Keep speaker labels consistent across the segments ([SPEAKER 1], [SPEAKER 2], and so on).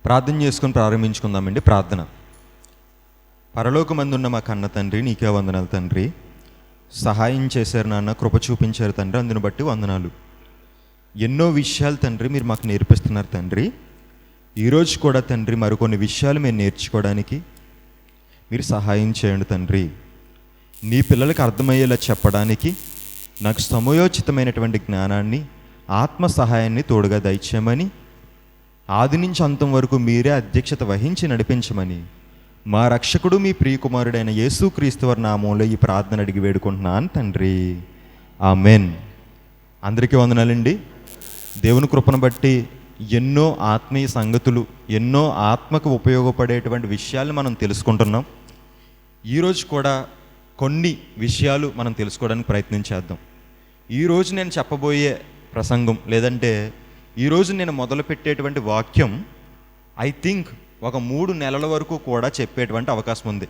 [SPEAKER 1] ప్రార్థన చేసుకొని ప్రారంభించుకుందామండి. ప్రార్థన. పరలోకమందున్న మా కన్న తండ్రి, నీకే వందనాలు తండ్రి. సహాయం చేశారు నాన్న, కృప చూపించారు తండ్రి, అందుని బట్టి వందనాలు. ఎన్నో విషయాలు తండ్రి మీరు మాకు నేర్పిస్తున్నారు తండ్రి. ఈరోజు కూడా తండ్రి మరికొన్ని విషయాలు మేము నేర్చుకోవడానికి మీరు సహాయం చేయండి తండ్రి. నీ పిల్లలకు అర్థమయ్యేలా చెప్పడానికి నాకు సమయోచితమైనటువంటి జ్ఞానాన్ని, ఆత్మ సహాయాన్ని తోడుగా దయచేయమని, ఆది నుంచి అంతం వరకు మీరే అధ్యక్షత వహించి నడిపించమని మా రక్షకుడు మీ ప్రియకుమారుడైన యేసుక్రీస్తు వారి నామంలో ఈ ప్రార్థన అడిగి వేడుకుంటున్నాను తండ్రి. ఆమెన్. అందరికీ వందనాలండి. దేవుని కృపను బట్టి ఎన్నో ఆత్మీయ సంగతులు, ఎన్నో ఆత్మకు ఉపయోగపడేటువంటి విషయాలు మనం తెలుసుకుంటున్నాం. ఈరోజు కూడా కొన్ని విషయాలు మనం తెలుసుకోవడానికి ప్రయత్నం చేద్దాం. ఈరోజు నేను చెప్పబోయే ప్రసంగం, లేదంటే ఈరోజు నేను మొదలుపెట్టేటువంటి వాక్యం ఐ థింక్ ఒక 3 నెలల వరకు కూడా చెప్పేటువంటి అవకాశం ఉంది.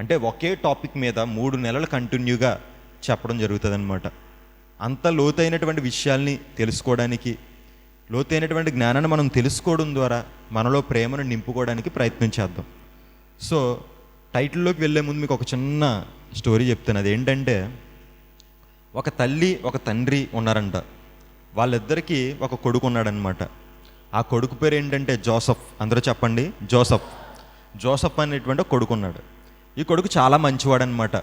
[SPEAKER 1] అంటే ఒకే టాపిక్ మీద 3 నెలలు కంటిన్యూగా చెప్పడం జరుగుతుంది అనమాట. అంత లోతైనటువంటి విషయాల్ని తెలుసుకోవడానికి, లోతైనటువంటి జ్ఞానాన్ని మనం తెలుసుకోవడం ద్వారా మనలో ప్రేమను నింపుకోవడానికి ప్రయత్నం చేద్దాం. సో టైటిల్లోకి వెళ్ళే ముందు మీకు ఒక చిన్న స్టోరీ చెప్తాను. అదేంటంటే, ఒక తల్లి ఒక తండ్రి ఉన్నారంట. వాళ్ళిద్దరికీ ఒక కొడుకు ఉన్నాడనమాట. ఆ కొడుకు పేరు ఏంటంటే జోసఫ్. అందరూ చెప్పండి, జోసఫ్. జోసఫ్ అనేటువంటి ఒక కొడుకు ఉన్నాడు. ఈ కొడుకు చాలా మంచివాడనమాట.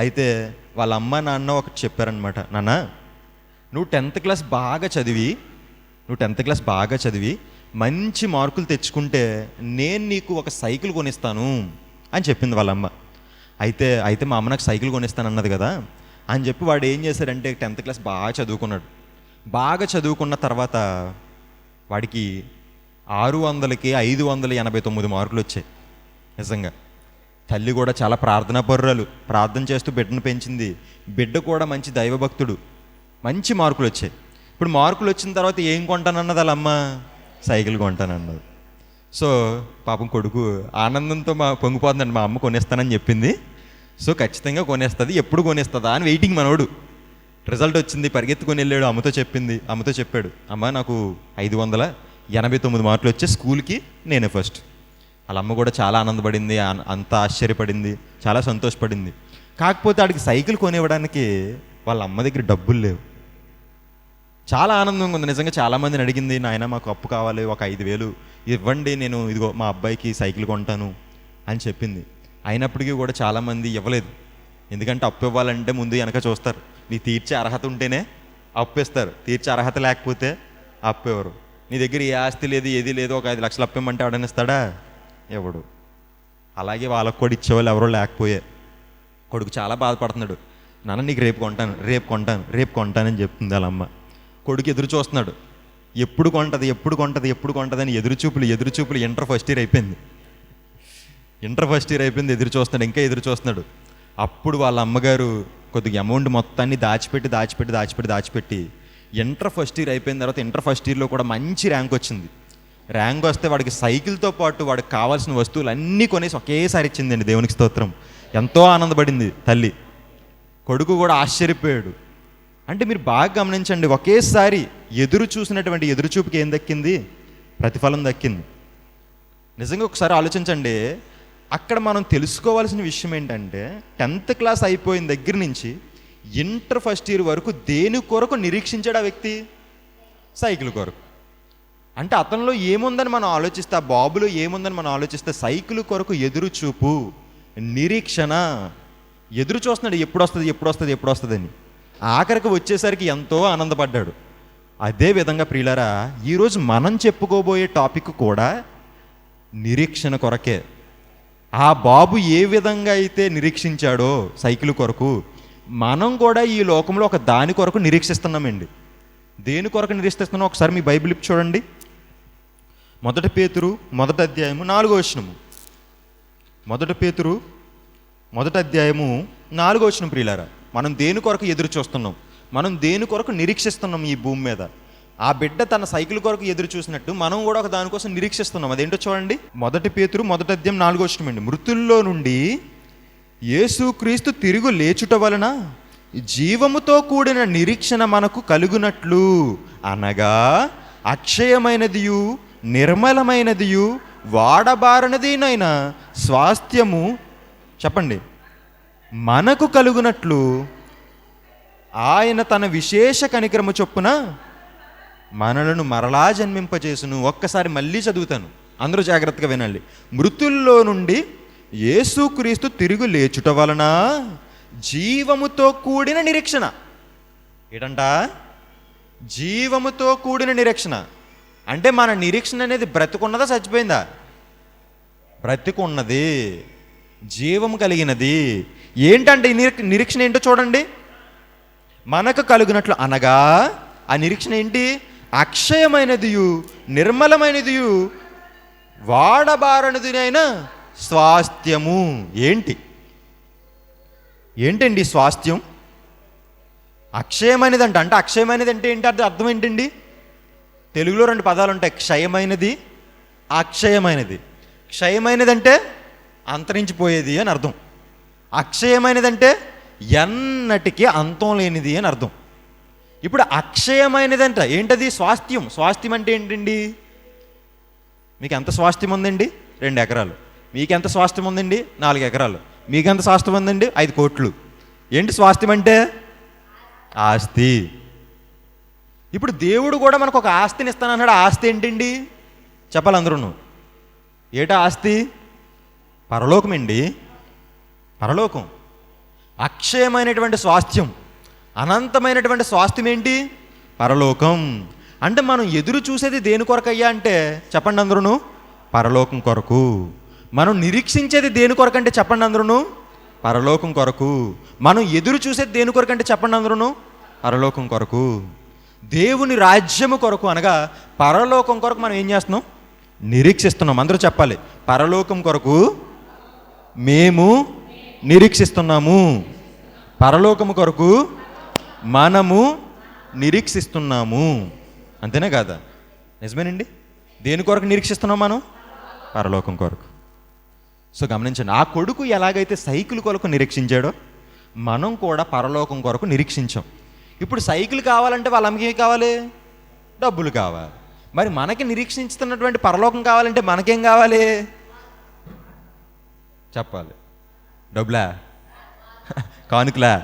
[SPEAKER 1] అయితే వాళ్ళ అమ్మ నాన్న ఒకటి చెప్పారనమాట, నాన్న నువ్వు 10th క్లాస్ బాగా చదివి మంచి మార్కులు తెచ్చుకుంటే నేను నీకు ఒక సైకిల్ కొనిస్తాను అని చెప్పింది వాళ్ళమ్మ. అయితే మా అమ్మ నాకు సైకిల్ కొనిస్తాను అన్నది కదా అని చెప్పి వాడు ఏం చేశాడంటే 10th క్లాస్ బాగా చదువుకున్నాడు. బాగా చదువుకున్న తర్వాత వాడికి 600కి 589 మార్కులు వచ్చాయి. నిజంగా తల్లి కూడా చాలా ప్రార్థనాపరురాలు, ప్రార్థన చేస్తూ బిడ్డను పెంచింది. బిడ్డ కూడా మంచి దైవభక్తుడు, మంచి మార్కులు వచ్చాయి. ఇప్పుడు మార్కులు వచ్చిన తర్వాత ఏం కొంటానన్నది వాళ్ళ అమ్మ, సైకిల్ కొంటానన్నది. సో పాపం కొడుకు ఆనందంతో పొంగిపోతుందండి. మా అమ్మ కొనేస్తానని చెప్పింది, సో ఖచ్చితంగా కొనేస్తుంది, ఎప్పుడు కొనేస్తుందా అని వెయిటింగ్ మనోడు. రిజల్ట్ వచ్చింది, పరిగెత్తుకొని వెళ్ళాడు, అమ్మతో చెప్పాడు, అమ్మ నాకు 589 మార్కులు వచ్చే స్కూల్కి నేనే ఫస్ట్. వాళ్ళ అమ్మ కూడా చాలా ఆనందపడింది, అంత ఆశ్చర్యపడింది, చాలా సంతోషపడింది. కాకపోతే ఆడికి సైకిల్ కొనివ్వడానికి వాళ్ళ అమ్మ దగ్గర డబ్బులు లేవు. చాలా ఆనందంగా ఉంది నిజంగా. చాలామందిని అడిగింది, నాయన మాకు అప్పు కావాలి, ఒక 5,000 ఇవ్వండి, నేను ఇదిగో మా అబ్బాయికి సైకిల్ కొంటాను అని చెప్పింది. అయినప్పటికీ కూడా చాలామంది ఇవ్వలేదు. ఎందుకంటే అప్పు ఇవ్వాలంటే ముందు వెనక చూస్తారు. నీ తీర్చే అర్హత ఉంటేనే అప్పు ఇస్తారు, తీర్చే అర్హత లేకపోతే అప్పు ఎవరు. నీ దగ్గర ఏ ఆస్తి లేదు, ఏది లేదు, ఒక 5 లక్షలు అప్పు ఇవ్వమంటే ఎవడని ఇస్తాడా? ఎవడు. అలాగే వాళ్ళకు కూడా ఇచ్చేవాళ్ళు ఎవరో లేకపోయే. కొడుకు చాలా బాధపడుతున్నాడు. నాన్న నీకు రేపు కొంటానని చెప్తుంది వాళ్ళమ్మ. కొడుకు ఎదురు చూస్తున్నాడు, ఎప్పుడు కొంటది అని ఎదురుచూపులు. ఇంటర్ ఫస్ట్ ఇయర్ అయిపోయింది, ఎదురు చూస్తున్నాడు. అప్పుడు వాళ్ళ అమ్మగారు కొద్దిగా అమౌంట్ మొత్తాన్ని దాచిపెట్టి ఇంటర్ ఫస్ట్ ఇయర్ అయిపోయిన తర్వాత ఇంటర్ ఫస్ట్ ఇయర్లో కూడా మంచి ర్యాంక్ వచ్చింది. ర్యాంక్ వస్తే వాడికి సైకిల్తో పాటు వాడికి కావాల్సిన వస్తువులు అన్నీ కొనేసి ఒకేసారి ఇచ్చిందండి. దేవునికి స్తోత్రం. ఎంతో ఆనందపడింది తల్లి. కొడుకు కూడా ఆశ్చర్యపోయాడు. అంటే మీరు బాగా గమనించండి, ఒకేసారి ఎదురు చూసినటువంటి ఎదురుచూపుకి ఏం దక్కింది? ప్రతిఫలం దక్కింది. నిజంగా ఒకసారి ఆలోచించండి. అక్కడ మనం తెలుసుకోవాల్సిన విషయం ఏంటంటే, 10th క్లాస్ అయిపోయిన దగ్గర నుంచి ఇంటర్ ఫస్ట్ ఇయర్ వరకు దేని కొరకు నిరీక్షించాడు ఆ వ్యక్తి? సైకిల్ కొరకు. అంటే అతనిలో ఏముందని మనం ఆలోచిస్తే, ఆ బాబులో ఏముందని మనం ఆలోచిస్తే, సైకిల్ కొరకు ఎదురుచూపు, నిరీక్షణ. ఎదురు చూస్తున్నాడు, ఎప్పుడు వస్తుందని. ఆఖరికి వచ్చేసరికి ఎంతో ఆనందపడ్డాడు. అదే విధంగా ప్రియులారా, ఈరోజు మనం చెప్పుకోబోయే టాపిక్ కూడా నిరీక్షణ కొరకే. ఆ బాబు ఏ విధంగా అయితే నిరీక్షించాడో సైకిల్ కొరకు, మనం కూడా ఈ లోకంలో ఒక దాని కొరకు నిరీక్షిస్తున్నామండి. దేని కొరకు నిరీక్షిస్తున్నాం? ఒకసారి మీ బైబిల్ చూడండి. 1 పేతురు 1వ అధ్యాయము 4వ వచనము. 1 పేతురు 1వ అధ్యాయము 4వ వచనం. ప్రియులారా, మనం దేని కొరకు ఎదురు చూస్తున్నాం, మనం దేని కొరకు నిరీక్షిస్తున్నాం ఈ భూమి మీద? ఆ బిడ్డ తన సైకిల్ కొరకు ఎదురు చూసినట్టు మనం కూడా ఒక దానికోసం నిరీక్షిస్తున్నాం. అదేంటో చూడండి. 1 పేతురు 1వ అధ్యాయం 4వ వచనం అండి. మృతుల్లో నుండి యేసుక్రీస్తు తిరుగు లేచుట వలన జీవముతో కూడిన నిరీక్షణ మనకు కలుగునట్లు, అనగా అక్షయమైనదియు నిర్మలమైనదియు వాడబారనిదినైన స్వాస్థ్యము చెప్పండి మనకు కలుగునట్లు ఆయన తన విశేష కనికరము చొప్పున మనలను మరలా జన్మింపచేసును. ఒక్కసారి మళ్ళీ చదువుతాను, అందరూ జాగ్రత్తగా వినండి. మృతుల్లో నుండి యేసుక్రీస్తు తిరుగు లేచుట వలన జీవముతో కూడిన నిరీక్షణ. ఏంటంట? జీవముతో కూడిన నిరీక్షణ. అంటే మన నిరీక్షణ అనేది బ్రతికున్నదా చచ్చిపోయిందా? బ్రతికున్నది, జీవం కలిగినది. ఏంటంటే ఈ నిరీక్షణ ఏంటో చూడండి. మనకు కలుగునట్లు అనగా ఆ నిరీక్షణ ఏంటి? అక్షయమైనదియు నిర్మలమైనదియు వాడబారనిదినైన స్వాస్థ్యము. ఏంటండి స్వాస్థ్యం? అక్షయమైనది అంటే అక్షయమైనది అంటే ఏంటి? అర్థం ఏంటండి? తెలుగులో 2 పదాలు ఉంటాయి, క్షయమైనది, అక్షయమైనది. క్షయమైనది అంటే అంతరించిపోయేది అని అర్థం. అక్షయమైనది అంటే ఎన్నటికీ అంతం లేనిది అని అర్థం. ఇప్పుడు అక్షయమైనది అంటే ఏంటది? స్వాస్థ్యం. స్వాస్థ్యం అంటే ఏంటండి? మీకు ఎంత స్వాస్థ్యం ఉందండి? 2 ఎకరాలు. మీకెంత స్వాస్థ్యం ఉందండి? 4 ఎకరాలు. మీకెంత స్వాస్థ్యం ఉందండి? 5 కోట్లు. ఏంటి స్వాస్థ్యం అంటే? ఆస్తి. ఇప్పుడు దేవుడు కూడా మనకు ఒక ఆస్తిని ఇస్తానన్నాడు. ఆస్తి ఏంటండి? చెప్పాలి అందరూ. ఏటా ఆస్తి? పరలోకం అండి. పరలోకం. అక్షయమైనటువంటి స్వాస్థ్యం, అనంతమైనటువంటి స్వాస్థ్యం ఏంటి? పరలోకం. అంటే మనం ఎదురు చూసేది దేని కొరకయ్యా అంటే చెప్పండి అందరూ? పరలోకం కొరకు. మనం నిరీక్షించేది దేని కొరకు అంటే చెప్పండి అందరూ? పరలోకం కొరకు. మనం ఎదురు చూసేది దేని కొరకు అంటే చెప్పండి అందరూ? పరలోకం కొరకు. దేవుని రాజ్యము కొరకు అనగా పరలోకం కొరకు మనం ఏం చేస్తున్నాం? నిరీక్షిస్తున్నాం. అందరూ చెప్పాలి, పరలోకం కొరకు మేము నిరీక్షిస్తున్నాము. పరలోకము కొరకు మనము నిరీక్షిస్తున్నాము. అంతేనే కాదా? నిజమేనండి. దేని కొరకు నిరీక్షిస్తున్నాం మనం? పరలోకం కొరకు. సో గమనించండి, ఆ కొడుకు ఎలాగైతే సైకిల్ కొరకు నిరీక్షించాడో మనం కూడా పరలోకం కొరకు నిరీక్షించాం. ఇప్పుడు సైకిల్ కావాలంటే వాళ్ళ అమ్మకి ఏం కావాలి? డబ్బులు కావాలి. మరి మనకి నిరీక్షించుతున్నటువంటి పరలోకం కావాలంటే మనకేం కావాలి? చెప్పాలి. డబ్బులా? కానుకలా?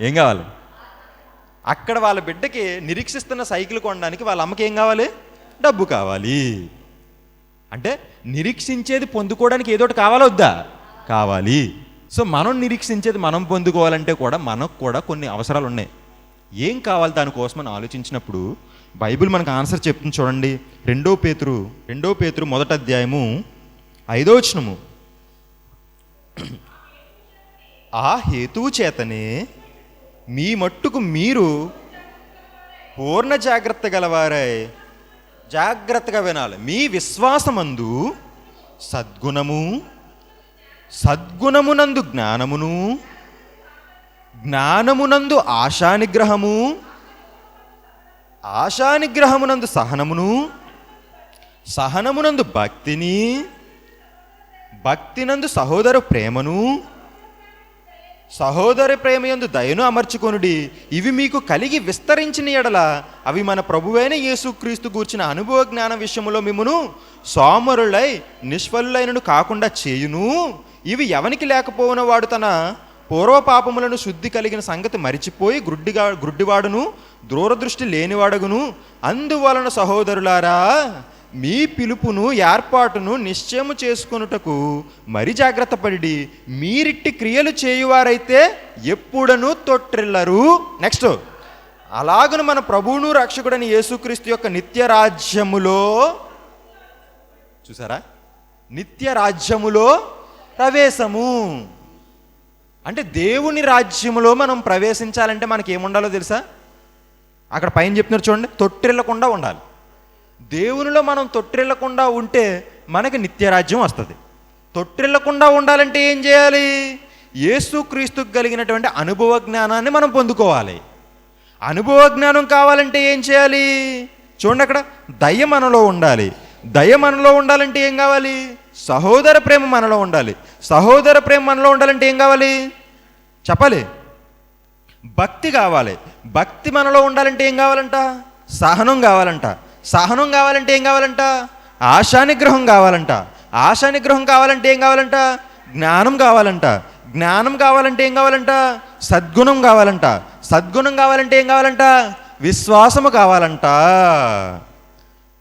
[SPEAKER 1] ఏం కావాలి? అక్కడ వాళ్ళ బిడ్డకి నిరీక్షిస్తున్న సైకిల్ కొనడానికి వాళ్ళ అమ్మకి ఏం కావాలి? డబ్బు కావాలి. అంటే నిరీక్షించేది పొందుకోవడానికి ఏదో ఒకటి కావాలా వద్దా? కావాలి. సో మనం నిరీక్షించేది మనం పొందుకోవాలంటే కూడా మనకు కూడా కొన్ని అవసరాలు ఉన్నాయి. ఏం కావాలి దానికోసమని ఆలోచించినప్పుడు బైబిల్ మనకు ఆన్సర్ చెప్తుంది. చూడండి, 2 పేతురు 1వ అధ్యాయము 5వ వచనము. ఆ హేతువు చేతనే మీ మట్టుకు మీరు పూర్ణ జాగ్రత్త గలవారై, జాగ్రత్తగా వినాలి, మీ విశ్వాసమందు సద్గుణమునందు జ్ఞానమును, జ్ఞానమునందు ఆశానిగ్రహము, ఆశానిగ్రహమునందు సహనమును, సహనమునందు భక్తిని, భక్తినందు సహోదర ప్రేమను, సహోదర ప్రేమయందు దయను అమర్చుకొనుడి. ఇవి మీకు కలిగి విస్తరించిన ఎడల అవి మన ప్రభువైన యేసుక్రీస్తు గూర్చిన అనుభవ జ్ఞాన విషయములో మిమ్మును సోమరులై నిష్ఫలులైనను కాకుండా చేయును. ఇవి ఎవనికి లేకపోయిన వాడు తన పూర్వ పాపములను శుద్ధి కలిగిన సంగతి మరిచిపోయి గ్రుడ్డివాడును దూరదృష్టి లేనివాడగును. అందువలన సహోదరులారా, మీ పిలుపును ఏర్పాటును నిశ్చయము చేసుకొనుటకు మరి జాగ్రత్త పడి మీరిట్టి క్రియలు చేయువారైతే ఎప్పుడనూ తొట్టిల్లరు. నెక్స్ట్, అలాగను మన ప్రభువును రక్షకుడని యేసుక్రీస్తు యొక్క నిత్య రాజ్యములో, చూసారా, నిత్య రాజ్యములో ప్రవేశము. అంటే దేవుని రాజ్యములో మనం ప్రవేశించాలంటే మనకి ఏముండాలో తెలుసా? అక్కడ పైన చెప్తున్నారు చూడండి, తొట్టిల్లకుండా ఉండాలి. దేవునిలో మనం తొట్టిల్లకుండా ఉంటే మనకి నిత్యరాజ్యం వస్తుంది. తొట్టిల్లకుండా ఉండాలంటే ఏం చేయాలి? యేసుక్రీస్తుకు కలిగినటువంటి అనుభవ జ్ఞానాన్ని మనం పొందుకోవాలి. అనుభవ జ్ఞానం కావాలంటే ఏం చేయాలి? చూడండి, అక్కడ దయ మనలో ఉండాలి. దయ మనలో ఉండాలంటే ఏం కావాలి? సహోదర ప్రేమ మనలో ఉండాలి. సహోదర ప్రేమ మనలో ఉండాలంటే ఏం కావాలి? చెప్పాలి. భక్తి కావాలి. భక్తి మనలో ఉండాలంటే ఏం కావాలంట? సహనం కావాలంట. సహనం కావాలంటే ఏం కావాలంట? ఆశానిగ్రహం కావాలంట. ఆశానిగ్రహం కావాలంటే ఏం కావాలంట? జ్ఞానం కావాలంట. జ్ఞానం కావాలంటే ఏం కావాలంట? సద్గుణం కావాలంట. సద్గుణం కావాలంటే ఏం కావాలంట? విశ్వాసము కావాలంట.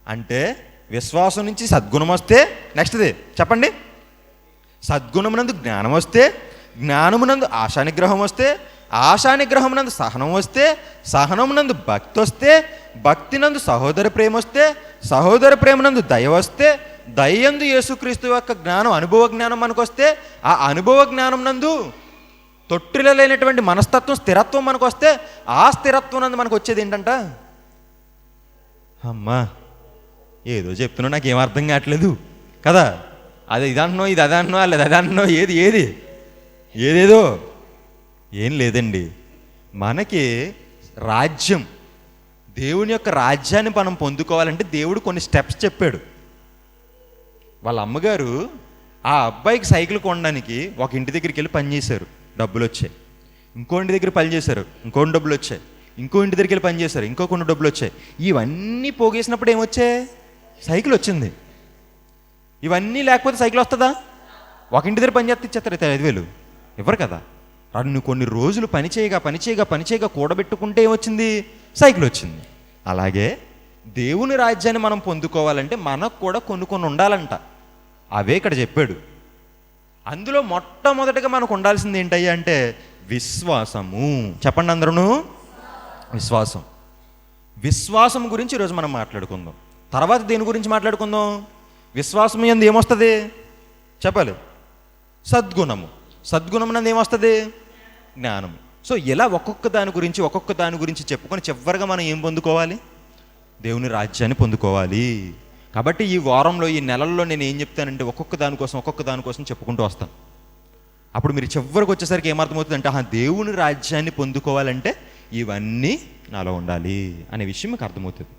[SPEAKER 1] అంటే విశ్వాసం నుంచి సద్గుణం వస్తే నెక్స్ట్ది చెప్పండి. సద్గుణమునందు జ్ఞానం వస్తే, జ్ఞానమునందు ఆశానిగ్రహం వస్తే, ఆశానిగ్రహమునందు సహనం వస్తే, సహనమునందు భక్తి వస్తే, భక్తినందు సహోదర ప్రేమ వస్తే, సహోదర ప్రేమనందు దయ వస్తే, దయందు యేసుక్రీస్తు యొక్క జ్ఞానం, అనుభవ జ్ఞానం మనకు వస్తే, ఆ అనుభవ జ్ఞానం నందు తొట్టిలో లేనటువంటి మనస్తత్వం, స్థిరత్వం మనకు వస్తే, ఆ స్థిరత్వం నందు మనకు వచ్చేది ఏంటంట? అమ్మా ఏదో చెప్తున్నా నాకేం అర్థం కావట్లేదు కదా. అది ఇది అంటున్నావు, ఇది అది అంటున్నావు, లేదు అది అంటున్నావు, ఏది ఏది ఏదేదో ఏం లేదండి. మనకి రాజ్యం, దేవుని యొక్క రాజ్యాన్ని మనం పొందుకోవాలంటే దేవుడు కొన్ని స్టెప్స్ చెప్పాడు. వాళ్ళ అమ్మగారు ఆ అబ్బాయికి సైకిల్ కొనడానికి ఒక ఇంటి దగ్గరికి వెళ్ళి పనిచేశారు, డబ్బులు వచ్చాయి. ఇంకో ఇంటి దగ్గర పని చేశారు, ఇంకొన్ని డబ్బులు వచ్చాయి. ఇంకో ఇంటి దగ్గరికి వెళ్ళి పని చేశారు, ఇంకో కొన్ని డబ్బులు వచ్చాయి. ఇవన్నీ పోగేసినప్పుడు ఏమొచ్చాయి? సైకిల్ వచ్చింది. ఇవన్నీ లేకపోతే సైకిల్ వస్తుందా? ఒక ఇంటి దగ్గర పని చేస్తే ఇచ్చేస్తారు 5,000 ఇవ్వరు కదా. నువ్వు కొన్ని రోజులు పని చేయగా కూడబెట్టుకుంటే ఏమొచ్చింది? సైకిల్ వచ్చింది. అలాగే దేవుని రాజ్యాన్ని మనం పొందుకోవాలంటే మనకు కూడా కొన్ని ఉండాలంట. అవే ఇక్కడ చెప్పాడు. అందులో మొట్టమొదటిగా మనకు ఉండాల్సింది ఏంటయ్యా అంటే విశ్వాసము. చెప్పండి అందరూ, విశ్వాసం. విశ్వాసం గురించి ఈరోజు మనం మాట్లాడుకుందాం. తర్వాత దేని గురించి మాట్లాడుకుందాం? విశ్వాసం యందు ఏమొస్తుంది చెప్పాలి? సద్గుణము. సద్గుణం నందు ఏమొస్తుంది? జ్ఞానం. సో ఇలా ఒక్కొక్క దాని గురించి చెప్పుకొని చివరిగా మనం ఏం పొందుకోవాలి? దేవుని రాజ్యాన్ని పొందుకోవాలి. కాబట్టి ఈ వారంలో, ఈ నెలల్లో నేను ఏం చెప్తానంటే ఒక్కొక్క దానికోసం చెప్పుకుంటూ వస్తాను. అప్పుడు మీరు చివరికి వచ్చేసరికి ఏమర్థమవుతుంది అంటే దేవుని రాజ్యాన్ని పొందుకోవాలంటే ఇవన్నీ నాలో ఉండాలి అనే విషయం మీకు అర్థమవుతుంది.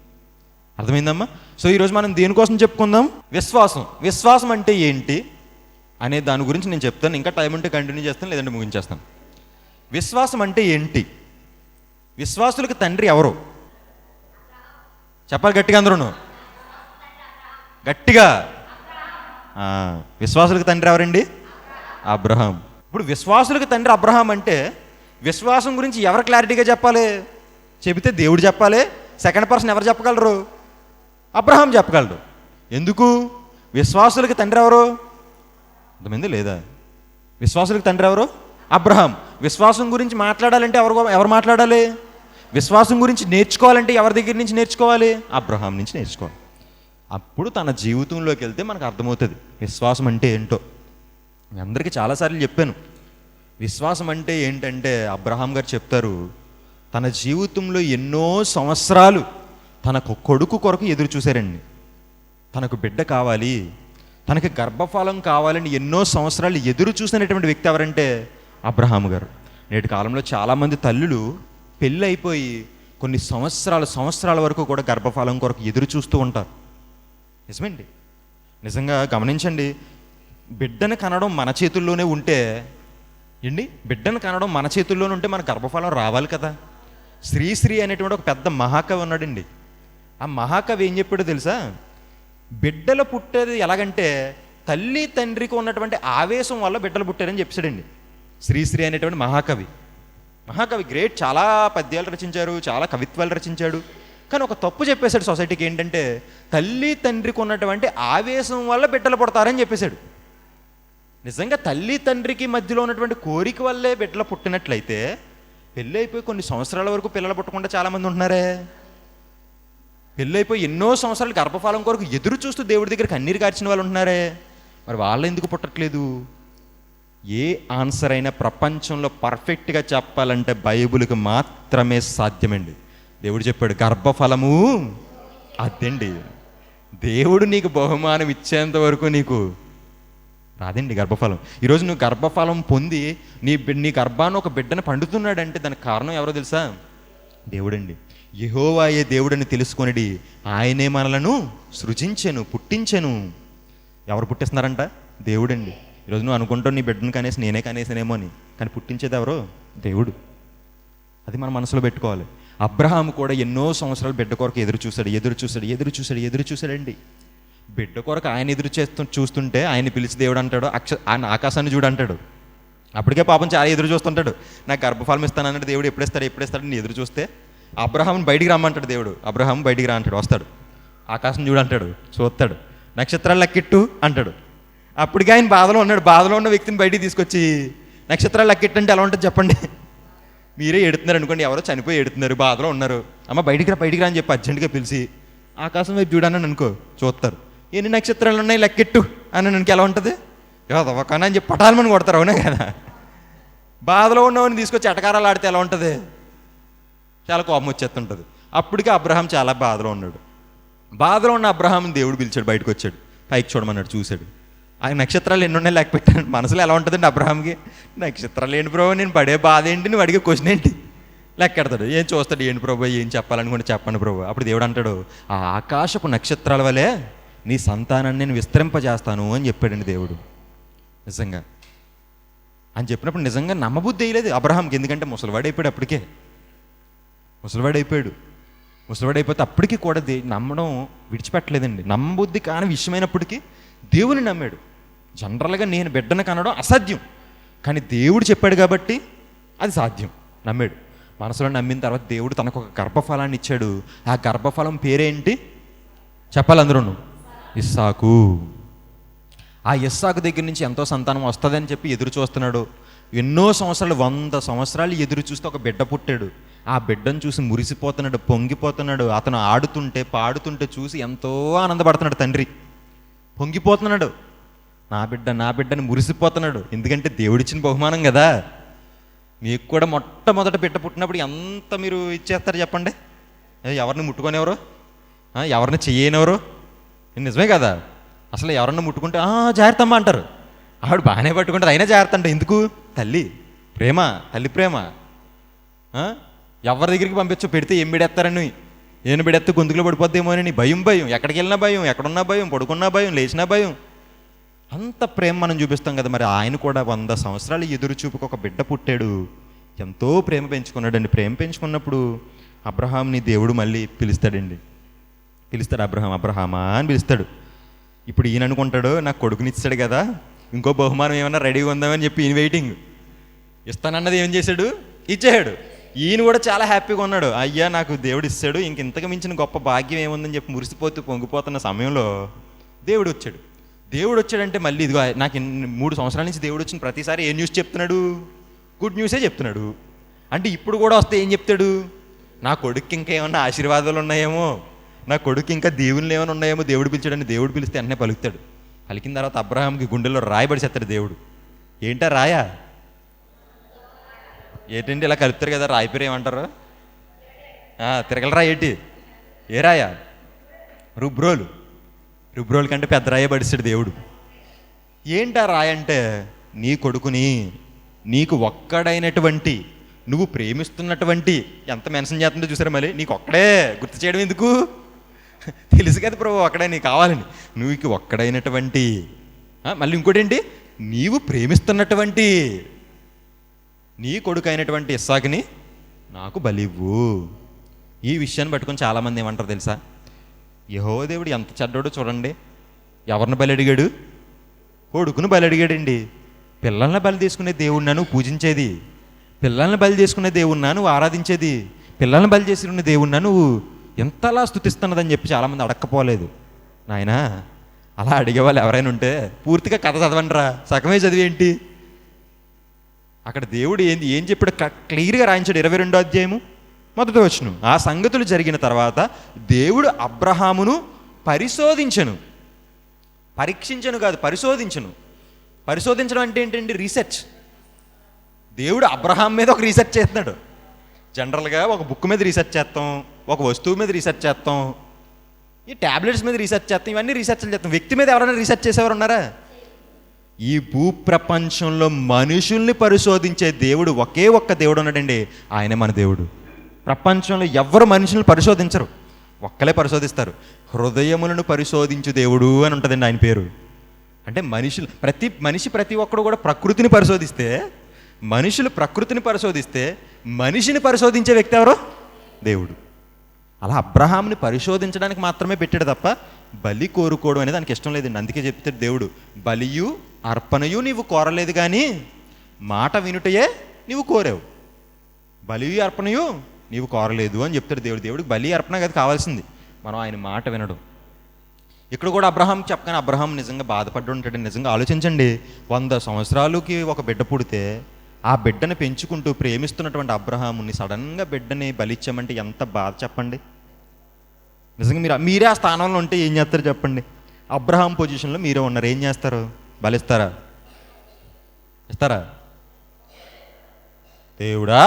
[SPEAKER 1] అర్థమైందమ్మా? సో ఈరోజు మనం దేనికోసం చెప్పుకుందాం? విశ్వాసం. విశ్వాసం అంటే ఏంటి అనే దాని గురించి నేను చెప్తాను. ఇంకా టైం ఉంటే కంటిన్యూ చేస్తాను, లేదంటే ముగించేస్తాను. విశ్వాసం అంటే ఏంటి? విశ్వాసులకు తండ్రి ఎవరు చెప్పాలి గట్టిగా అందరూ గట్టిగా. విశ్వాసులకు తండ్రి ఎవరండి? అబ్రహాం. ఇప్పుడు విశ్వాసులకు తండ్రి అబ్రహాం అంటే విశ్వాసం గురించి ఎవరు క్లారిటీగా చెప్పాలి? చెబితే దేవుడు చెప్పాలి. సెకండ్ పర్సన్ ఎవరు చెప్పగలరు? అబ్రహాం చెప్పగలరు. ఎందుకు? విశ్వాసులకు తండ్రి ఎవరు? అర్థమైంది లేదా? విశ్వాసులకు తండ్రి ఎవరు? అబ్రహాం. విశ్వాసం గురించి మాట్లాడాలంటే ఎవరు మాట్లాడాలి? విశ్వాసం గురించి నేర్చుకోవాలంటే ఎవరి దగ్గర నుంచి నేర్చుకోవాలి? అబ్రహాం నుంచి నేర్చుకోవాలి. అప్పుడు తన జీవితంలోకి వెళ్తే మనకు అర్థమవుతుంది విశ్వాసం అంటే ఏంటో. మీ అందరికీ చాలాసార్లు చెప్పాను. విశ్వాసం అంటే ఏంటంటే అబ్రహాం గారు చెప్తారు, తన జీవితంలో ఎన్నో సంవత్సరాలు తనకు కొడుకు కొరకు ఎదురు చూశారండి. తనకు బిడ్డ కావాలి, తనకి గర్భఫలం కావాలని ఎన్నో సంవత్సరాలు ఎదురు చూసినటువంటి వ్యక్తి ఎవరంటే అబ్రహాం గారు. నేటి కాలంలో చాలామంది తల్లులు పెళ్ళి అయిపోయి కొన్ని సంవత్సరాల వరకు కూడా గర్భఫలం కొరకు ఎదురు చూస్తూ ఉంటారు. నిజమేంటి? నిజంగా గమనించండి. బిడ్డను కనడం మన చేతుల్లోనే ఉంటే బిడ్డను కనడం మన చేతుల్లోనే ఉంటే మన గర్భఫలం రావాలి కదా. శ్రీశ్రీ అనేటువంటి ఒక పెద్ద మహాకవి ఉన్నాడండి. ఆ మహాకవి ఏం చెప్పాడో తెలుసా? బిడ్డలు పుట్టేది ఎలాగంటే తల్లి తండ్రికి ఉన్నటువంటి ఆవేశం వల్ల బిడ్డలు పుట్టారని చెప్పాడండి శ్రీశ్రీ అనేటువంటి మహాకవి. గ్రేట్, చాలా పద్యాలు రచించారు, చాలా కవిత్వాలు రచించాడు. కానీ ఒక తప్పు చెప్పేశాడు సొసైటీకి. ఏంటంటే తల్లి తండ్రికి ఉన్నటువంటి ఆవేశం వల్ల బిడ్డలు పుడతారని చెప్పేశాడు. నిజంగా తల్లి తండ్రికి మధ్యలో ఉన్నటువంటి కోరిక వల్లే బిడ్డలు పుట్టినట్లయితే పెళ్ళి అయిపోయి కొన్ని సంవత్సరాల వరకు పిల్లలు పుట్టకుండా చాలామంది ఉంటున్నారే. పెళ్ళి అయిపోయి ఎన్నో సంవత్సరాలు గర్భఫలం కొరకు ఎదురు చూస్తూ దేవుడి దగ్గర కన్నీరు కార్చిన వాళ్ళు ఉంటున్నారే. మరి వాళ్ళు ఎందుకు పుట్టట్లేదు? ఏ ఆన్సర్ అయినా ప్రపంచంలో పర్ఫెక్ట్గా చెప్పాలంటే బైబిల్కి మాత్రమే సాధ్యమండి. దేవుడు చెప్పాడు గర్భఫలము అదండి. దేవుడు నీకు బహుమానం ఇచ్చేంత వరకు నీకు రాదండి గర్భఫలం. ఈరోజు నువ్వు గర్భఫలం పొంది నీ గర్భాన్ని ఒక బిడ్డను పండుతున్నాడంటే దానికి కారణం ఎవరో తెలుసా? దేవుడండి. యెహోవాయే దేవుడని తెలుసుకొనిడి ఆయనే మనలను సృజించెను, పుట్టించెను. ఎవరు పుట్టిస్తున్నారంట? దేవుడండి. ఈరోజు నువ్వు అనుకుంటావు నీ బిడ్డను నేనే కనేసానేమో అని, కానీ పుట్టించేది ఎవరో? దేవుడు. అది మన మనసులో పెట్టుకోవాలి. అబ్రహాం కూడా ఎన్నో సంవత్సరాలు బిడ్డ కొరకు ఎదురు చూశాడండి. బిడ్డ కొరకు ఆయన చూస్తుంటే ఆయన పిలిచి దేవుడు అంటాడు, ఆయన ఆకాశాన్ని చూడు అంటాడు. అప్పటికే పాపం చాలా ఎదురు చూస్తుంటాడు. నాకు గర్భఫలం ఇస్తానన్నాడు దేవుడు, ఎప్పుడేస్తాడు నేను ఎదురు చూస్తే అబ్రహాంని బయటికి రమ్మంటాడు దేవుడు. అబ్రహాం బయటికి రా అంటాడు, వస్తాడు. ఆకాశం చూడు అంటాడు, చూస్తాడు. నక్షత్రాలు లెక్కెట్టు అంటాడు. అప్పటికే ఆయన బాధలో ఉన్నాడు. బాధలో ఉన్న వ్యక్తిని బయటికి తీసుకొచ్చి నక్షత్రాలు లెక్కెట్టంటే ఎలా ఉంటుంది చెప్పండి? మీరే ఎడుతున్నారు అనుకోండి, ఎవరో చనిపోయి ఎడుతున్నారు, బాధలో ఉన్నారు. అమ్మ బయటికి రా అని చెప్పి అర్జెంటుగా పిలిచి ఆకాశం వైపు చూడని అనుకో, చూస్తారు. ఎన్ని నక్షత్రాలు ఉన్నాయి లెక్కెట్టు అని నాకు ఎలా ఉంటుంది? ఒకనా అని చెప్పి పటాలమని కొడతారు, అవునే కదా? బాధలో ఉన్నవని తీసుకొచ్చి ఎటకారాలు ఆడితే ఎలా ఉంటుంది? చాలా కోపం వచ్చేస్తుంటుంది. అప్పటికే అబ్రహాం చాలా బాధలో ఉన్నాడు. బాధలో ఉన్న అబ్రహాం దేవుడు పిలిచాడు, బయటకు వచ్చాడు, పైకి చూడమన్నాడు. చూశాడు. ఆ నక్షత్రాలు ఎన్ని ఉన్నాయి లెక్క పెట్టాను. మనసులో ఎలా ఉంటుందండి అబ్రహాంకి? నక్షత్రాలు ఏంటి బ్రో, నేను పడే బాధ ఏంటి, నువ్వు అడిగే క్వశ్చన్ ఏంటి? లెక్కెడతాడు. ఏం చూస్తాడు, ఏంటి ప్రభు ఏం చెప్పాలనుకుంటే చెప్పండి ప్రభు. అప్పుడు దేవుడు అంటాడు, ఆ ఆకాశపు నక్షత్రాల వలె నీ సంతానాన్ని నేను విస్తరింపజేస్తాను అని చెప్పాడండి దేవుడు. నిజంగా అని చెప్పినప్పుడు నిజంగా నమ్మబుద్ధి వేయలేదు అబ్రహాంకి. ఎందుకంటే ముసలివాడైపోయాడు. అప్పటికే ముసలివాడైపోతే అప్పటికి కూడా నమ్మడం విడిచిపెట్టలేదండి. నమ్మబుద్ధి కాని విషయమైనప్పటికీ దేవుని నమ్మాడు. జనరల్గా నేను బిడ్డను కనడం అసాధ్యం, కానీ దేవుడు చెప్పాడు కాబట్టి అది సాధ్యం. నమ్మాడు. మనసులో నమ్మిన తర్వాత దేవుడు తనకు ఒక గర్భఫలాన్ని ఇచ్చాడు. ఆ గర్భఫలం పేరేంటి చెప్పాలి అందరూ? ఇస్సాకు. ఆ ఇస్సాకు దగ్గర నుంచి ఎంతో సంతానం వస్తుందని చెప్పి ఎదురు చూస్తున్నాడు. ఎన్నో సంవత్సరాలు, 100 సంవత్సరాలు ఎదురు చూస్తే ఒక బిడ్డ పుట్టాడు. ఆ బిడ్డను చూసి మురిసిపోతున్నాడు, పొంగిపోతున్నాడు. అతను ఆడుతుంటే పాడుతుంటే చూసి ఎంతో ఆనందపడుతున్నాడు తండ్రి. పొంగిపోతున్నాడు, నా బిడ్డని మురిసిపోతున్నాడు. ఎందుకంటే దేవుడిచ్చిన బహుమానం కదా. మీకు కూడా మొట్టమొదట బిడ్డ పుట్టినప్పుడు ఎంత మీరు ఇచ్చేస్తారు చెప్పండి? ఎవరిని ముట్టుకొనేవరు, ఎవరిని చెయ్యనివరు? నిజమే కదా. అసలు ఎవరన్నా ముట్టుకుంటే జాగ్రత్తమ్మా అంటారు. ఆవిడ బాగానే పట్టుకుంటారు, అయినా జాగ్రత్త అంటే ఎందుకు? తల్లి ప్రేమ. ఎవరి దగ్గరికి పంపించు, పెడితే ఏం బిడేస్తారని, ఏను బిడెత్తే గొంతుకులో పడిపోద్దేమోనని భయం. ఎక్కడికి వెళ్ళినా భయం, ఎక్కడున్నా భయం, పడుకున్నా భయం, లేచినా భయం. అంత ప్రేమ మనం చూపిస్తాం కదా. మరి ఆయన కూడా 100 సంవత్సరాలు ఎదురు చూపుకు ఒక బిడ్డ పుట్టాడు. ఎంతో ప్రేమ పెంచుకున్నాడండి. ప్రేమ పెంచుకున్నప్పుడు అబ్రహాంని దేవుడు మళ్ళీ పిలుస్తాడు. అబ్రహామా అని పిలుస్తాడు. ఇప్పుడు ఈయన అనుకుంటాడు, నాకు కొడుకునిచ్చాడు కదా, ఇంకో బహుమానం ఏమన్నా రెడీగా ఉందామని చెప్పి ఈయన వెయిటింగ్. ఇస్తానన్నది ఏం చేశాడు? ఇచ్చేసాడు. ఈయన కూడా చాలా హ్యాపీగా ఉన్నాడు. అయ్యా నాకు దేవుడు ఇస్తాడు, ఇంతకు మించిన గొప్ప భాగ్యం ఏముందని చెప్పి మురిసిపోతూ పొంగిపోతున్న సమయంలో దేవుడు వచ్చాడంటే మళ్ళీ ఇదిగో నాకు 3 సంవత్సరాల నుంచి దేవుడు వచ్చిన ప్రతిసారి ఏ న్యూస్ చెప్తున్నాడు? గుడ్ న్యూసే చెప్తున్నాడు. అంటే ఇప్పుడు కూడా వస్తే ఏం చెప్తాడు? నా కొడుకు ఇంకా ఏమన్నా ఆశీర్వాదాలు ఉన్నాయేమో, నా కొడుకు ఇంకా దీవులు ఏమైనా ఉన్నాయేమో దేవుడు పిలిచాడని. దేవుడు పిలిస్తే అన్నీ పలుకుతాడు. పలికిన తర్వాత అబ్రహాంకి గుండెల్లో రాయబడి చేస్తాడు దేవుడు. ఏంటా రాయా? ఏంటంటే ఇలా కలుపుతారు కదా, రాయి పేరు ఏమంటారు? తిరగలరా ఏంటి? ఏ రాయా? రుబ్రోలు కంటే పెద్ద రాయ పడిస్తాడు దేవుడు. ఏంటా రాయ అంటే, నీ కొడుకుని నీకు ఒక్కడైనటువంటి, నువ్వు ప్రేమిస్తున్నటువంటి, ఎంత మెన్షన్ చేస్తుందో చూసారా మళ్ళీ, నీకు ఒక్కడే గుర్తు చేయడం ఎందుకు? తెలుసు కదా ప్రభు ఒక్కడే నీకు కావాలని. నువ్వు ఒక్కడైనటువంటి, మళ్ళీ ఇంకోటి ఏంటి, నీవు ప్రేమిస్తున్నటువంటి నీ కొడుకు అయినటువంటి ఇస్సాకుని నాకు బలివ్వు. ఈ విషయాన్ని పట్టుకొని చాలామంది ఏమంటారు తెలుసా? యెహోవా దేవుడు ఎంత చెడ్డోడో చూడండి. ఎవరిని బలి అడిగాడు? కొడుకును బలి అడిగాడండి. పిల్లల్ని బలి తీసుకునే దేవుడినా నువ్వు పూజించేది, పిల్లల్ని బలి చేసుకునే దేవుడినా నువ్వు ఆరాధించేది, పిల్లల్ని బలి చేసుకునే దేవుడినా నువ్వు ఎంతలా స్తుతిస్తున్నదని చెప్పి చాలామంది అడక్కపోలేదు. నాయనా అలా అడిగేవాళ్ళు ఎవరైనా ఉంటే పూర్తిగా కథ చదవండి రా, సగమే చదివి ఏంటి? అక్కడ దేవుడు ఏం చెప్పాడు క్లియర్గా రాయించాడు. 22వ అధ్యాయము 1వ వచనం. ఆ సంగతులు జరిగిన తర్వాత దేవుడు అబ్రహామును పరిశోధించను. పరీక్షించను కాదు, పరిశోధించను. పరిశోధించడం అంటే ఏంటండి? రీసెర్చ్. దేవుడు అబ్రహాం మీద ఒక రీసెర్చ్ చేస్తున్నాడు. జనరల్గా ఒక బుక్ మీద రీసెర్చ్ చేస్తాం, ఒక వస్తువు మీద రీసెర్చ్ చేస్తాం, ఈ ట్యాబ్లెట్స్ మీద రీసెర్చ్ చేస్తాం, ఇవన్నీ రీసెర్చ్లు చేస్తాం. వ్యక్తి మీద ఎవరైనా రీసెర్చ్ చేసేవారు ఉన్నారా? ఈ భూప్రపంచంలో మనుషుల్ని పరిశోధించే దేవుడు ఒకే ఒక్క దేవుడు ఉన్నాడండి, ఆయనే మన దేవుడు. ప్రపంచంలో ఎవ్వరు మనుషుల్ని పరిశోధించరు, ఒక్కలే పరిశోధిస్తారు. హృదయములను పరిశోధించు దేవుడు అని ఉంటుందండి ఆయన పేరు. అంటే ప్రతి ఒక్కడు కూడా ప్రకృతిని పరిశోధిస్తే, మనుషులు ప్రకృతిని పరిశోధిస్తే, మనిషిని పరిశోధించే వ్యక్తి ఎవరు? దేవుడు. అలా అబ్రహాంని పరిశోధించడానికి మాత్రమే పెట్టాడు తప్ప బలి కోరుకోవడం అనేది దానికి ఇష్టం లేదండి. అందుకే చెప్తాడు దేవుడు, బలియు అర్పణయు నీవు కోరలేదు కానీ మాట వినుటయే నీవు కోరావు, బలియు అర్పణయు నీవు కోరలేదు అని చెప్తాడు దేవుడు. దేవుడికి బలి అర్పణ కదా కావాల్సింది, మనం ఆయన మాట వినడం. ఇక్కడ కూడా అబ్రహాం చెప్పగానే అబ్రహాం నిజంగా బాధపడ్డు ఉంటాడు. నిజంగా ఆలోచించండి, 100 సంవత్సరాలకి ఒక బిడ్డ పుడితే ఆ బిడ్డను పెంచుకుంటూ ప్రేమిస్తున్నటువంటి అబ్రహాముని సడన్గా బిడ్డని బలిచ్చామంటే ఎంత బాధ చెప్పండి. నిజంగా మీరే ఆ స్థానంలో ఉంటే ఏం చేస్తారు చెప్పండి? అబ్రహాం పొజిషన్లో మీరే ఉన్నారు, ఏం చేస్తారు? బలిస్తారా? ఇస్తారా? దేవుడా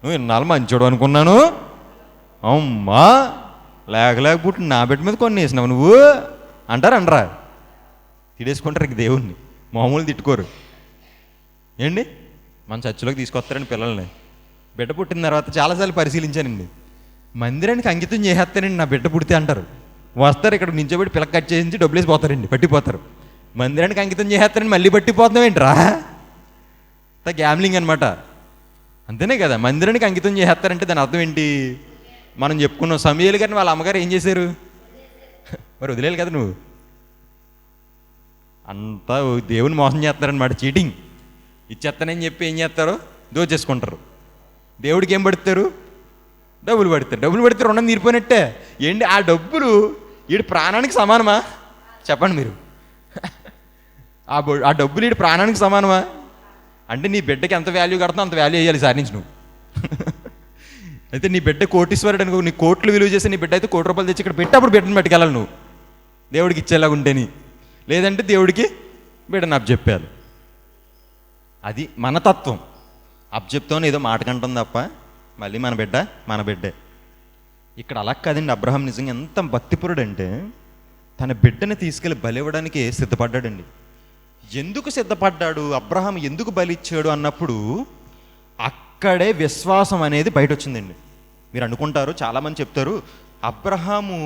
[SPEAKER 1] నువ్వు ఇన్నాళ్ళు మంచోడు అనుకున్నాను, అమ్మా లేకపోతే నా బిడ్డ మీద కొన్ని వేసినావు నువ్వు అంటారా? తిడేసుకుంటారు ఇంక దేవుణ్ణి, మామూలు తిట్టుకోరు ఏంటి. మన చర్చిలోకి తీసుకొస్తారండి పిల్లల్ని, బిడ్డ పుట్టిన తర్వాత చాలాసార్లు పరిశీలించానండి, మందిరానికి అంకితం చేసేస్తానండి నా బిడ్డ పుడితే అంటారు. వస్తారు ఇక్కడ నించోబెట్టి పిల్లకి కట్ చేయించి డబ్బులు వేసి పోతారండి, పట్టిపోతారు. మందిరానికి అంకితం చేసేస్తారండి, మళ్ళీ పట్టిపోతున్నాం ఏంట్రా? గ్యామ్లింగ్ అనమాట, అంతేనే కదా. మందిరానికి అంకితం చేసేస్తారంటే దాని అర్థం ఏంటి? మనం చెప్పుకున్నాం, సమూయేలు గారిని వాళ్ళ అమ్మగారు ఏం చేశారు? మరి వదిలేయాలి కదా నువ్వు. అంతా దేవుని మోసం చేస్తారనమాట, చీటింగ్. ఇచ్చేస్తానని చెప్పి ఏం చేస్తారో దోచేసుకుంటారు. దేవుడికి ఏం పడతారు? డబ్బులు పడతారు. డబ్బులు పడితే రుణం తీరిపోయినట్టే ఏంటి? ఆ డబ్బులు వీడి ప్రాణానికి సమానమా చెప్పండి మీరు? ఆ డబ్బులు వీడి ప్రాణానికి సమానమా? అంటే నీ బిడ్డకి ఎంత వాల్యూ కడతావు అంత వాల్యూ వేయాలి సార్ నుంచి నువ్వు. అయితే నీ బిడ్డ కోటీశ్వరుడు అనుకో, నీ కోట్లు విలువ చేసి నీ బిడ్డ అయితే 1 కోటి రూపాయలు తెచ్చి ఇక్కడ పెట్టి అప్పుడు బిడ్డను పట్టుకెళ్ళాలి నువ్వు, దేవుడికి ఇచ్చేలాగా ఉంటేని. లేదంటే దేవుడికి బిడ్డను అప్పచెప్పాలి. అది మన తత్వం. అప్పచెప్తామని ఏదో మాట కంటాం తప్ప మళ్ళీ మన బిడ్డే. ఇక్కడ అలా కాదండి. అబ్రహాం నిజంగా ఎంత భక్తిపరుడు అంటే తన బిడ్డని తీసుకెళ్ళి బలి ఇవ్వడానికి సిద్ధపడ్డాడండి. ఎందుకు సిద్ధపడ్డాడు? అబ్రహాం ఎందుకు బలి ఇచ్చాడు అన్నప్పుడు అక్కడే విశ్వాసం అనేది బయట వచ్చిందండి. మీరు అనుకుంటారు, చాలామంది చెప్తారు, అబ్రహాము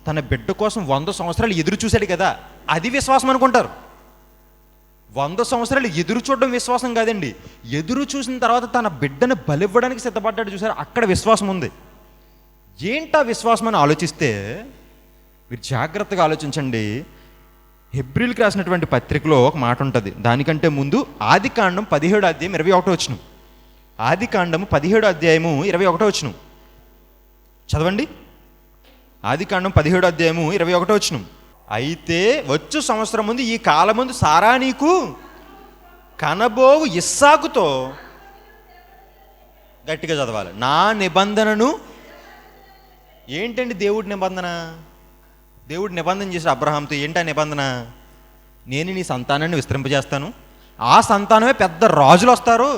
[SPEAKER 1] తన బిడ్డ కోసం 100 సంవత్సరాలు ఎదురు చూశాడు కదా, అది విశ్వాసం అనుకుంటారు. 100 సంవత్సరాలు ఎదురు చూడడం విశ్వాసం కాదండి. ఎదురు చూసిన తర్వాత తన బిడ్డను బలివ్వడానికి సిద్ధపడ్డాడు చూసారు, అక్కడ విశ్వాసం ఉంది. ఏంటా విశ్వాసం అని ఆలోచిస్తే మీరు జాగ్రత్తగా ఆలోచించండి. హెబ్రీయులకు రాసినటువంటి పత్రికలో ఒక మాట ఉంటుంది. దానికంటే ముందు ఆదికాండం 17వ అధ్యాయం 21వ వచనం. ఆదికాండం 17వ అధ్యాయము 21వ వచనం చదవండి. ఆదికాండం 17వ అధ్యాయము 21వ వచనం. అయితే వచ్చు సంవత్సరం ముందు ఈ కాలం ముందు సారా నీకు కనబోవు ఇస్సాకుతో, గట్టిగా చదవాలి, నా నిబంధనను. ఏంటండి దేవుడి నిబంధన? దేవుడు నిబంధన చేశాడు అబ్రహాంతో. ఏంటి ఆ నిబంధన? నేను నీ సంతానాన్ని విస్తరింపజేస్తాను, ఆ సంతానమే పెద్ద రాజులు వస్తారు,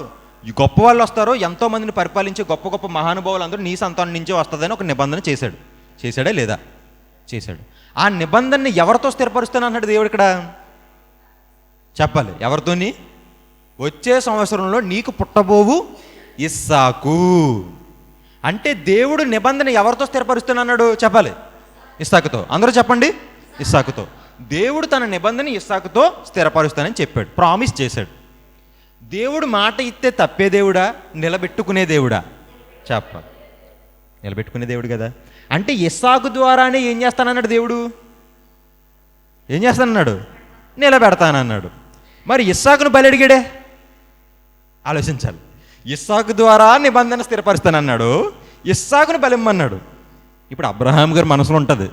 [SPEAKER 1] గొప్ప వాళ్ళు వస్తారు, ఎంతోమందిని పరిపాలించే గొప్ప గొప్ప మహానుభావులు అందరూ నీ సంతానం నుంచే వస్తుందని ఒక నిబంధన చేశాడు. చేశాడా లేదా? చేశాడు. ఆ నిబంధనని ఎవరితో స్థిరపరుస్తాను అన్నాడు దేవుడు ఇక్కడ? చెప్పాలి, ఎవరితోని? వచ్చే సంవత్సరంలో నీకు పుట్టబోవు ఇస్సాకు. అంటే దేవుడు నిబంధన ఎవరితో స్థిరపరుస్తాను అన్నాడు? చెప్పాలి, ఇస్సాకుతో. అందరూ చెప్పండి, ఇస్సాకుతో. దేవుడు తన నిబంధన ఇస్సాకుతో స్థిరపరుస్తానని చెప్పాడు, ప్రామిస్ చేశాడు. దేవుడు మాట ఇస్తే తప్పే దేవుడా, నిలబెట్టుకునే దేవుడా? చెప్పాలి, నిలబెట్టుకునే దేవుడు కదా. అంటే ఇస్సాకు ద్వారానే ఏం చేస్తానన్నాడు దేవుడు? ఏం చేస్తానన్నాడు? నిలబెడతానన్నాడు. మరి ఇస్సాకును బలి అడిగాడే? ఆలోచించాలి. ఇస్సాకు ద్వారా నిబంధన స్థిరపరుస్తానన్నాడు, ఇస్సాకును బలిమ్మన్నాడు. ఇప్పుడు అబ్రహాం గారి మనసులో ఉంటుంది,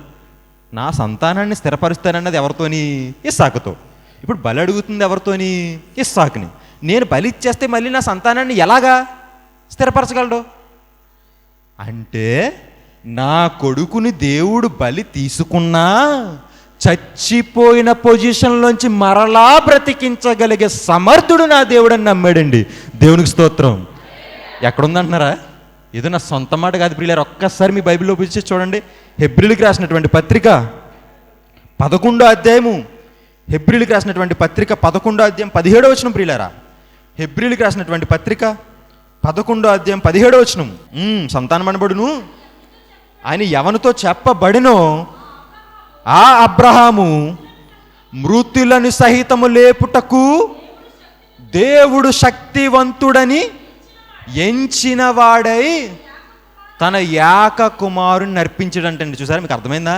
[SPEAKER 1] నా సంతానాన్ని స్థిరపరుస్తానన్నది ఎవరితోని? ఇస్సాకుతో. ఇప్పుడు బలి అడుగుతుంది ఎవరితోని? ఇస్సాకుని. నేను బలి ఇచ్చేస్తే మళ్ళీ నా సంతానాన్ని ఎలాగా స్థిరపరచగలడు? అంటే నా కొడుకుని దేవుడు బలి తీసుకున్నా చచ్చిపోయిన పొజిషన్లోంచి మరలా బ్రతికించగలిగే సమర్థుడు నా దేవుడని నమ్మాడండి. దేవునికి స్తోత్రం. ఎక్కడుందంటున్నారా? ఏదో నా సొంత మాట కాదు ప్రియులారా, ఒక్కసారి మీ బైబిల్లో పిలిచి చూడండి. హెబ్రీయులకు రాసినటువంటి పత్రిక 11వ అధ్యాయము, హెబ్రీయులకు రాసినటువంటి పత్రిక 11వ అధ్యాయం 17వ వచనం ప్రియులారా. హెబ్రీయులకు రాసినటువంటి పత్రిక 11వ అధ్యాయం 17వ వచనం. సంతానమనబడును ఆయన ఎవనితో చెప్పబడినో ఆ అబ్రహాము మృతులను సహితము లేపుటకు దేవుడు శక్తివంతుడని ఎంచిన వాడై తన ఏక కుమారుని అర్పించడంటండి. చూసారా, మీకు అర్థమైందా?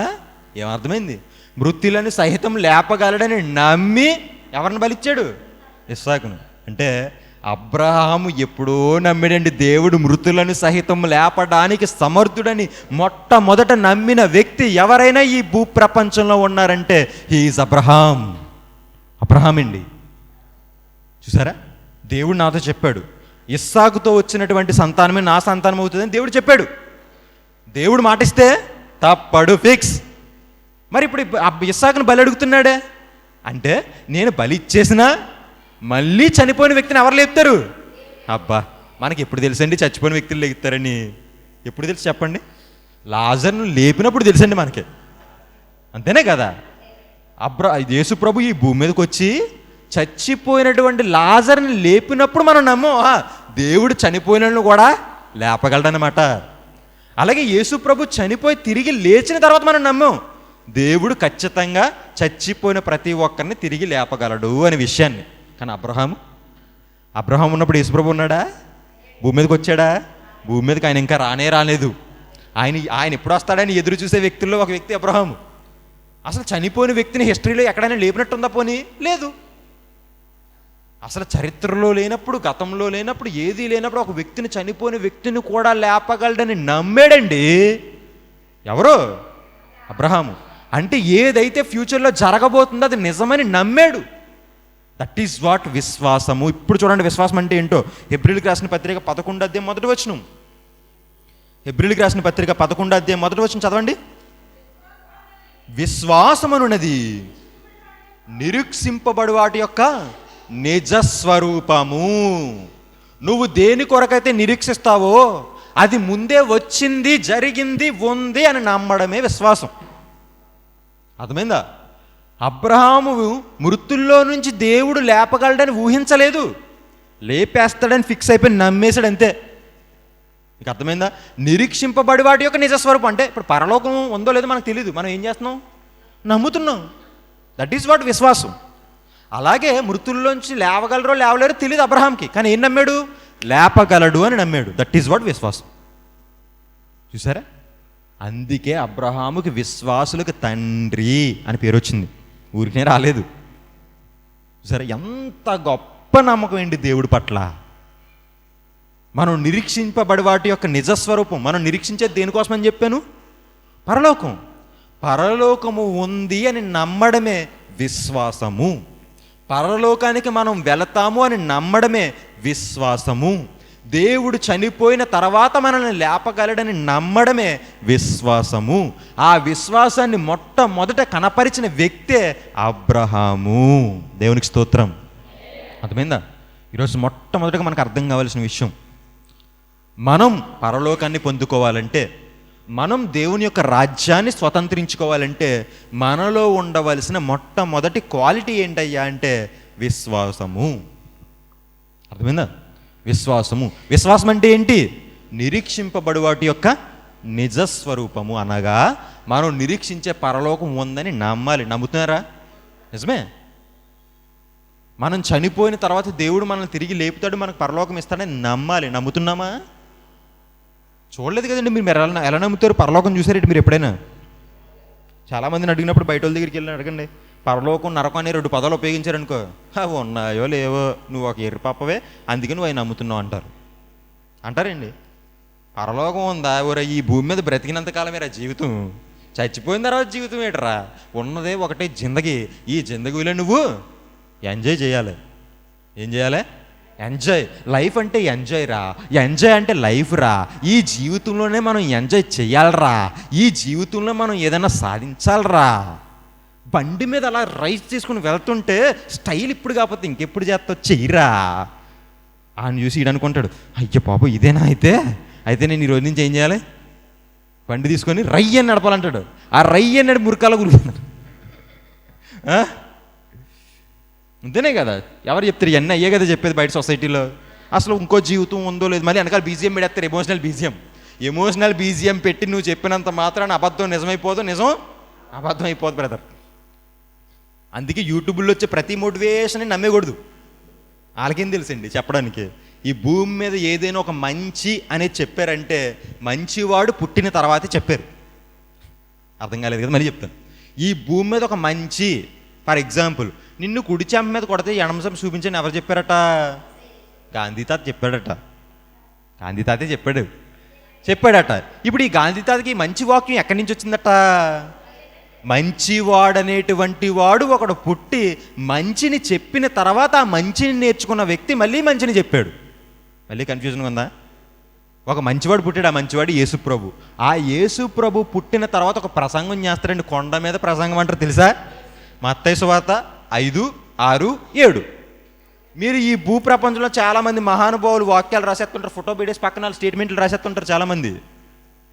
[SPEAKER 1] ఏమర్థమైంది? మృతులను సహితం లేపగలడని నమ్మి ఎవరిని బలిచ్చాడు? ఇస్సాకును. అంటే అబ్రహాము ఎప్పుడో నమ్మాడండి దేవుడు మృతులను సహితం లేపడానికి సమర్థుడని. మొట్టమొదట నమ్మిన వ్యక్తి ఎవరైనా ఈ భూప్రపంచంలో ఉన్నారంటే హీఈస్ అబ్రహాం. అబ్రహాం అండి. చూసారా, దేవుడు నాతో చెప్పాడు, ఇస్సాకుతో వచ్చినటువంటి సంతానమే నా సంతానం అవుతుందని దేవుడు చెప్పాడు. దేవుడు మాటిస్తే తప్పడు, ఫిక్స్. మరి ఇప్పుడు ఇస్సాకును బలి అడుగుతున్నాడే అంటే నేను బలి ఇచ్చేసినా మళ్ళీ చనిపోయిన వ్యక్తిని ఎవరు లేపుతారు? అబ్బా, మనకి ఎప్పుడు తెలుసండి చచ్చిపోయిన వ్యక్తులు లేపుతారని? ఎప్పుడు తెలుసు చెప్పండి? లాజర్ను లేపినప్పుడు తెలుసండి మనకి, అంతేనే కదా? యేసు ప్రభు ఈ భూమి మీదకి వచ్చి చచ్చిపోయినటువంటి లాజర్ని లేపినప్పుడు మనం నమ్మం, దేవుడు చనిపోయినను కూడా లేపగలడనమాట. అలాగే యేసు ప్రభు చనిపోయి తిరిగి లేచిన తర్వాత మనం నమ్మం, దేవుడు ఖచ్చితంగా చచ్చిపోయిన ప్రతి ఒక్కరిని తిరిగి లేపగలడు అనే విషయాన్ని. కానీ అబ్రహాం ఉన్నప్పుడు యేసుప్రభు ఉన్నాడా? భూమి మీదకి వచ్చాడా? భూమి మీదకి ఆయన ఇంకా రాలేదు. ఆయన ఎప్పుడు వస్తాడని ఎదురు చూసే వ్యక్తుల్లో ఒక వ్యక్తి అబ్రహాము. అసలు చనిపోయిన వ్యక్తిని హిస్టరీలో ఎక్కడైనా లేపినట్టుందా? పోనీ లేదు. అసలు చరిత్రలో లేనప్పుడు, గతంలో లేనప్పుడు, ఏదీ లేనప్పుడు ఒక వ్యక్తిని, చనిపోయిన వ్యక్తిని కూడా లేపగలడని నమ్మాడండి. ఎవరు? అబ్రహాము. అంటే ఏదైతే ఫ్యూచర్లో జరగబోతుందో అది నిజమని నమ్మాడు. దట్ ఈస్ వాట్ విశ్వాసము. ఇప్పుడు చూడండి విశ్వాసం అంటే ఏంటో. హెబ్రీయులకు రాసిన పత్రిక 11వ అధ్యాయం 1వ వచనం. హెబ్రీయులకు రాసిన పత్రిక 11వ అధ్యాయం 1వ వచనం చదవండి. విశ్వాసమనున్నది నిరీక్షింపబడు వాటి యొక్క నిజస్వరూపము. నువ్వు దేని కొరకైతే నిరీక్షిస్తావో అది ముందే వచ్చింది, జరిగింది, ఉంది అని నమ్మడమే విశ్వాసం. అర్థమైందా? అబ్రహాము మృతుల్లో నుంచి దేవుడు లేపగలడని ఊహించలేదు, లేపేస్తాడని ఫిక్స్ అయిపోయి నమ్మేశాడు, అంతే. మీకు అర్థమైందా? నిరీక్షింపబడి వాటి యొక్క నిజస్వరూపం అంటే ఇప్పుడు పరలోకం ఉందో లేదో మనకు తెలియదు, మనం ఏం చేస్తున్నాం? నమ్ముతున్నాం. దట్ ఈస్ వాట్ విశ్వాసం. అలాగే మృతుల్లోంచి లేవగలరో లేవలేరో తెలియదు అబ్రహాంకి, కానీ ఏం నమ్మాడు? లేపగలడు అని నమ్మాడు. దట్ ఈస్ వాట్ విశ్వాసం. చూసారా, అందుకే అబ్రహాముకి విశ్వాసులకు తండ్రి అని పేరు వచ్చింది, ఊరికే రాలేదు. సరే, ఎంత గొప్ప నమ్మకం ఏంటి దేవుడి పట్ల. మనం నిరీక్షింపబడి వాటి యొక్క నిజస్వరూపం. మనం నిరీక్షించేది దేనికోసం అని చెప్పాను? పరలోకం. పరలోకము ఉంది అని నమ్మడమే విశ్వాసము. పరలోకానికి మనం వెళతాము అని నమ్మడమే విశ్వాసము. దేవుడు చనిపోయిన తర్వాత మనల్ని లేపగలడని నమ్మడమే విశ్వాసము. ఆ విశ్వాసాన్ని మొట్టమొదట కనపరిచిన వ్యక్తే అబ్రహాము. దేవునికి స్తోత్రం. అర్థమైందా? ఈరోజు మొట్టమొదటిగా మనకు అర్థం కావాల్సిన విషయం, మనం పరలోకాన్ని పొందుకోవాలంటే, మనం దేవుని యొక్క రాజ్యాన్ని స్వతంత్రించుకోవాలంటే మనలో ఉండవలసిన మొట్టమొదటి క్వాలిటీ ఏంటయ్యా అంటే విశ్వాసము. అర్థమైందా? విశ్వాసము. విశ్వాసం అంటే ఏంటి? నిరీక్షింపబడు వాటి యొక్క నిజస్వరూపము. అనగా మనం నిరీక్షించే పరలోకం ఉందని నమ్మాలి. నమ్ముతున్నారా? నిజమే. మనం చనిపోయిన తర్వాత దేవుడు మనల్ని తిరిగి లేపుతాడు, మనకు పరలోకం ఇస్తాడని నమ్మాలి. నమ్ముతున్నామా? చూడలేదు కదండి మీరు. ఎలా నమ్ముతారు? పరలోకం చూసారేంటి మీరు ఎప్పుడైనా? చాలామందిని అడిగినప్పుడు బయట వాళ్ళ దగ్గరికి వెళ్ళి అడగండి, పరలోకం నరకం అనే 2 పదాలు ఉపయోగించారనుకో, అవి ఉన్నాయో లేవో, నువ్వు ఒక ఎర్రిపప్పవే అందుకే నువ్వు అవి నమ్ముతున్నావు అంటారండి. పరలోకం ఉందా? ఊరే, ఈ భూమి మీద బ్రతికినంతకాలమేరా జీవితం, చచ్చిపోయిన తర్వాత జీవితం ఏంటరా? ఉన్నదే ఒకటే జిందగీ. ఈ జిందగీలో నువ్వు ఎంజాయ్ చేయాలి. ఏం చేయాలి? ఎంజాయ్. లైఫ్ అంటే ఎంజాయ్ రా. ఎంజాయ్ అంటే లైఫ్ రా. ఈ జీవితంలోనే మనం ఎంజాయ్ చేయాలరా. ఈ జీవితంలో మనం ఏదైనా సాధించాలరా. బండి మీద అలా రైస్ తీసుకుని వెళ్తుంటే స్టైల్ ఇప్పుడు కాకపోతే ఇంకెప్పుడు చేస్తావు, చెయ్యరా అని చూసి ఈడు అనుకుంటాడు, అయ్యో పాప ఇదేనా అయితే నేను ఈరోజు నుంచి ఏం చేయాలి? బండి తీసుకొని రయ్యని నడపాలంటాడు. ఆ రయ్యని నడి మురికాల గురిపోతాడు. అంతేనే కదా? ఎవరు చెప్తారు? ఇవన్నీ అయ్యే కదా చెప్పేది బయట సొసైటీలో. అసలు ఇంకో జీవితం ఉందో లేదు, మళ్ళీ వెనకాల బీజిఎం పెడతారు, ఎమోషనల్ బీజిఎం పెట్టి నువ్వు చెప్పినంత మాత్రాన అబద్ధం నిజమైపోదు, నిజం అబద్ధం అయిపోదు బ్రదర్. అందుకే యూట్యూబ్లో వచ్చే ప్రతి మోటివేషన్ నమ్మేకూడదు. వాళ్ళకేం తెలుసండి చెప్పడానికి. ఈ భూమి మీద ఏదైనా ఒక మంచి అనేది చెప్పారంటే మంచివాడు పుట్టిన తర్వాతే చెప్పారు. అర్థం కాలేదు కదా, మళ్ళీ చెప్తాను. ఈ భూమి మీద ఒక మంచి, ఫర్ ఎగ్జాంపుల్ నిన్ను కుడి చెంప మీద కొడితే ఎడమ చెంప చూపించని ఎవరు చెప్పారట? గాంధీ తాత చెప్పాడట. గాంధీ తాతే చెప్పాడట. ఇప్పుడు ఈ గాంధీ తాతకి మంచి వాక్యం ఎక్కడి నుంచి వచ్చిందట? మంచివాడనేటువంటి వాడు ఒకడు పుట్టి మంచిని చెప్పిన తర్వాత ఆ మంచిని నేర్చుకున్న వ్యక్తి మళ్ళీ మంచిని చెప్పాడు. మళ్ళీ కన్ఫ్యూజన్ ఉందా? ఒక మంచివాడు పుట్టాడు, ఆ మంచివాడు యేసుప్రభు. ఆ యేసుప్రభు పుట్టిన తర్వాత ఒక ప్రసంగం చేస్తారండి, కొండ మీద ప్రసంగం అంటారు తెలుసా? మత్తయి సువార్త 5, 6, 7. మీరు ఈ భూ ప్రపంచంలో చాలామంది మహానుభావులు వాక్యాలు రాసేస్తుంటారు, ఫోటో పెట్టేసి పక్కన స్టేట్మెంట్లు రాసేస్తుంటారు చాలామంది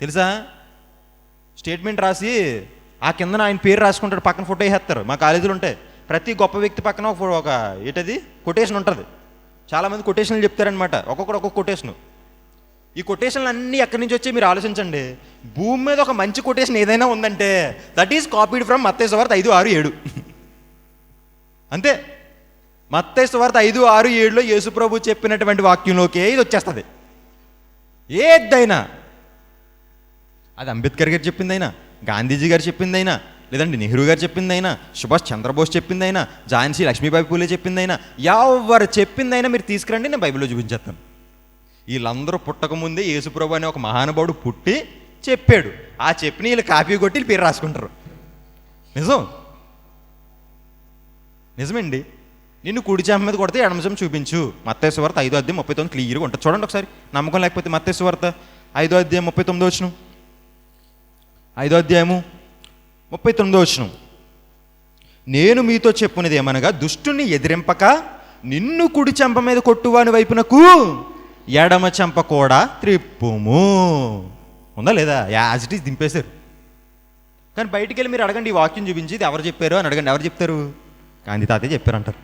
[SPEAKER 1] తెలుసా? స్టేట్మెంట్ రాసి ఆ కిందన ఆయన పేరు రాసుకుంటాడు, పక్కన ఫోటో వేసేస్తారు. మా కాలేజీలో ఉంటాయి, ప్రతి గొప్ప వ్యక్తి పక్కన ఒక ఏంటది కొటేషన్ ఉంటుంది. చాలామంది కొటేషన్లు చెప్తారనమాట, ఒక్కొక్క కొటేషను. ఈ కొటేషన్లు అన్నీ ఎక్కడి నుంచి వచ్చి మీరు ఆలోచించండి. భూమి మీద ఒక మంచి కొటేషన్ ఏదైనా ఉందంటే దట్ ఈస్ కాపీడ్ ఫ్రమ్ మత్తయి సువార్త 5, 6, 7. అంతే. మత్తయి సువార్త 5, 6, 7లో యేసుప్రభు చెప్పినటువంటి వాక్యంలోకే ఇది వచ్చేస్తుంది. ఏదైనా అది అంబేద్కర్ గారు చెప్పిందైనా, గాంధీజీ గారు చెప్పిందైనా, లేదంటే నెహ్రూ గారు చెప్పిందైనా, సుభాష్ చంద్రబోస్ చెప్పిందైనా, ఝాన్సీ లక్ష్మీబాయి పూలే చెప్పిందైనా, ఎవరు చెప్పిందైనా మీరు తీసుకురండి, నేను బైబిల్లో చూపించేస్తాను. వీళ్ళందరూ పుట్టకముందే యేసుప్రభు అనే ఒక మహానుభావుడు పుట్టి చెప్పాడు. ఆ చెప్పిన వీళ్ళు కాపీ కొట్టి పేరు రాసుకుంటారు. నిజమండి. నిన్ను కుడి చెంప మీద కొడితే ఎడమ చెంప చూపించు. మత్తయి సువార్త 5:39 క్లియర్గా ఉంటుంది, చూడండి ఒకసారి. నమ్మకం లేకపోతే మత్తయి సువార్త 5:39 5:39 నేను మీతో చెప్పున్నది ఏమనగా, దుష్టుని ఎదిరింపక నిన్ను కుడి చెంప మీద కొట్టువాని వైపునకు ఎడమ చెంప కూడా త్రిప్పుము. ఉందా లేదా? యాజ్ ఇట్ ఈస్ దింపేశారు. కానీ బయటికి వెళ్ళి మీరు అడగండి, ఈ వాక్యం చూపించి ఇది ఎవరు చెప్పారు అని అడగండి, ఎవరు చెప్తారు? గాంధీ తాతే చెప్పారు అంటారు.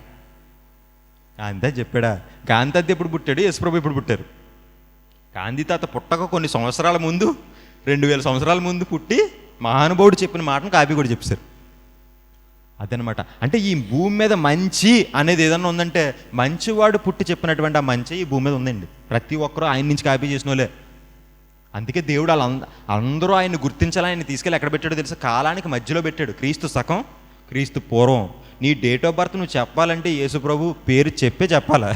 [SPEAKER 1] గాంధీ తాత చెప్పాడా? గాంధీ తాత ఎప్పుడు పుట్టాడు? యేసుప్రభు ఎప్పుడు పుట్టారు? గాంధీ తాత పుట్టక కొన్ని సంవత్సరాల ముందు, 2000 సంవత్సరాల ముందు పుట్టి మహానుభావుడు చెప్పిన మాటను కాపీ కూడా చెప్పారు. అదనమాట. అంటే ఈ భూమి మీద మంచి అనేది ఏదన్నా ఉందంటే మంచివాడు పుట్టి చెప్పినటువంటి ఆ మంచి ఈ భూమి మీద ఉందండి. ప్రతి ఒక్కరూ ఆయన నుంచి కాపీ చేసిన వాళ్ళే. అందుకే దేవుడు అందరూ ఆయన్ని గుర్తించాలని ఆయన తీసుకెళ్ళి ఎక్కడ పెట్టాడో తెలుసా? కాలానికి మధ్యలో పెట్టాడు. క్రీస్తు శకం, క్రీస్తు పూర్వం. నీ డేట్ ఆఫ్ బర్త్ నువ్వు చెప్పాలంటే యేసుప్రభు పేరు చెప్పాలా?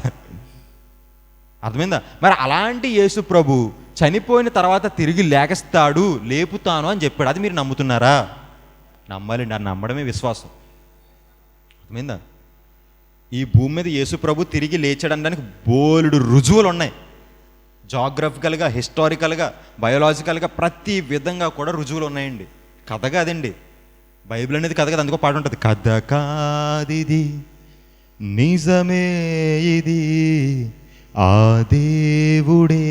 [SPEAKER 1] అర్థమైందా? మరి అలాంటి యేసుప్రభు చనిపోయిన తర్వాత తిరిగి లేస్తాడు, లేపుతాను అని చెప్పాడు. అది మీరు నమ్ముతున్నారా? నమ్మాలండి. అది నమ్మడమే విశ్వాసం. అర్థమైందా? ఈ భూమి మీద యేసుప్రభు తిరిగి లేచాడనడానికి బోలెడు రుజువులు ఉన్నాయి. జాగ్రఫికల్గా, హిస్టారికల్గా, బయోలాజికల్గా ప్రతి విధంగా కూడా రుజువులు ఉన్నాయండి. కథ కాదండి, బైబిల్ అనేది కథ కాదు. అందుకో పాట ఉంటుంది, కథ కాదిది నిజమే ఇది ఆ దేవుడే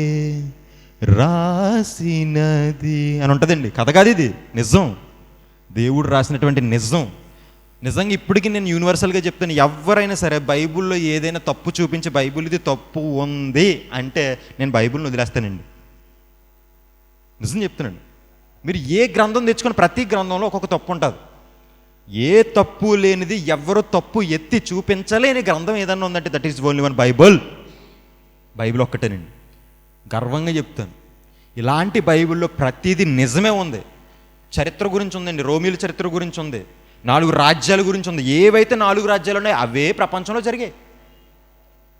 [SPEAKER 1] రాసినది అని ఉంటుందండి. కథ కాదు ఇది, నిజం. దేవుడు రాసినటువంటి నిజం. నిజంగా ఇప్పటికీ నేను యూనివర్సల్గా చెప్తాను, ఎవరైనా సరే బైబిల్లో ఏదైనా తప్పు చూపించి బైబిల్ ఇది తప్పు ఉంది అంటే నేను బైబిల్ని వదిలేస్తానండి. నిజం చెప్తున్నాను. మీరు ఏ గ్రంథం తెచ్చుకొని ప్రతి గ్రంథంలో ఒక్కొక్క తప్పు ఉంటుంది. ఏ తప్పు లేనిది, ఎవరు తప్పు ఎత్తి చూపించలేని గ్రంథం ఏదన్నా ఉందంటే that is only one Bible. Bible ఒక్కటేనండి. గర్వంగా చెప్తాను. ఇలాంటి బైబిల్లో ప్రతిదీ నిజమే ఉంది. చరిత్ర గురించి ఉందండి, రోమిల చరిత్ర గురించి ఉంది, 4 రాజ్యాల గురించి ఉంది. ఏవైతే 4 రాజ్యాలు ఉన్నాయో అవే ప్రపంచంలో జరిగాయి.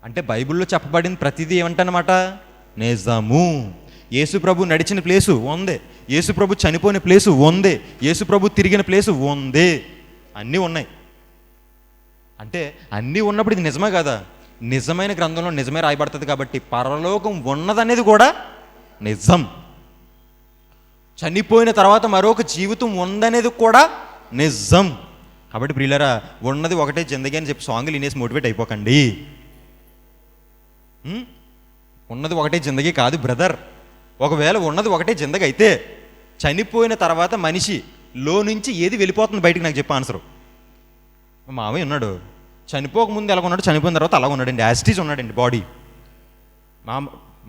[SPEAKER 1] అంటే బైబిల్లో చెప్పబడింది ప్రతిదీ ఏమంటనమాట? నిజము. యేసుప్రభు నడిచిన ప్లేసు ఉంది, యేసుప్రభు చనిపోయిన ప్లేసు ఉంది, యేసుప్రభు తిరిగిన ప్లేసు ఉంది. అన్నీ ఉన్నాయి. అంటే అన్నీ ఉన్నప్పుడు ఇది నిజమే కదా? నిజమైన గ్రంథంలో నిజమే రాయబడుతుంది కాబట్టి పరలోకం ఉన్నదనేది కూడా నిజం. చనిపోయిన తర్వాత మరొక జీవితం ఉందనేది కూడా నిజం. కాబట్టి ప్రియులారా, ఉన్నది ఒకటే జిందగీ అని చెప్పి సాంగ్లు వినేసి మోటివేట్ అయిపోకండి. ఉన్నది ఒకటే జిందగీ కాదు బ్రదర్. ఒకవేళ ఉన్నది ఒకటే జిందగీ అయితే చనిపోయిన తర్వాత మనిషిలో నుంచి ఏది వెళ్ళిపోతుంది బయటికి? నాకు చెప్పి ఆన్సరు. మా మామయ్య ఉన్నాడు, చనిపోకముందు ఎలా ఉన్నాడు, చనిపోయిన తర్వాత అలా ఉన్నాడండి. యాస్టీజ్ ఉన్నాడండి బాడీ.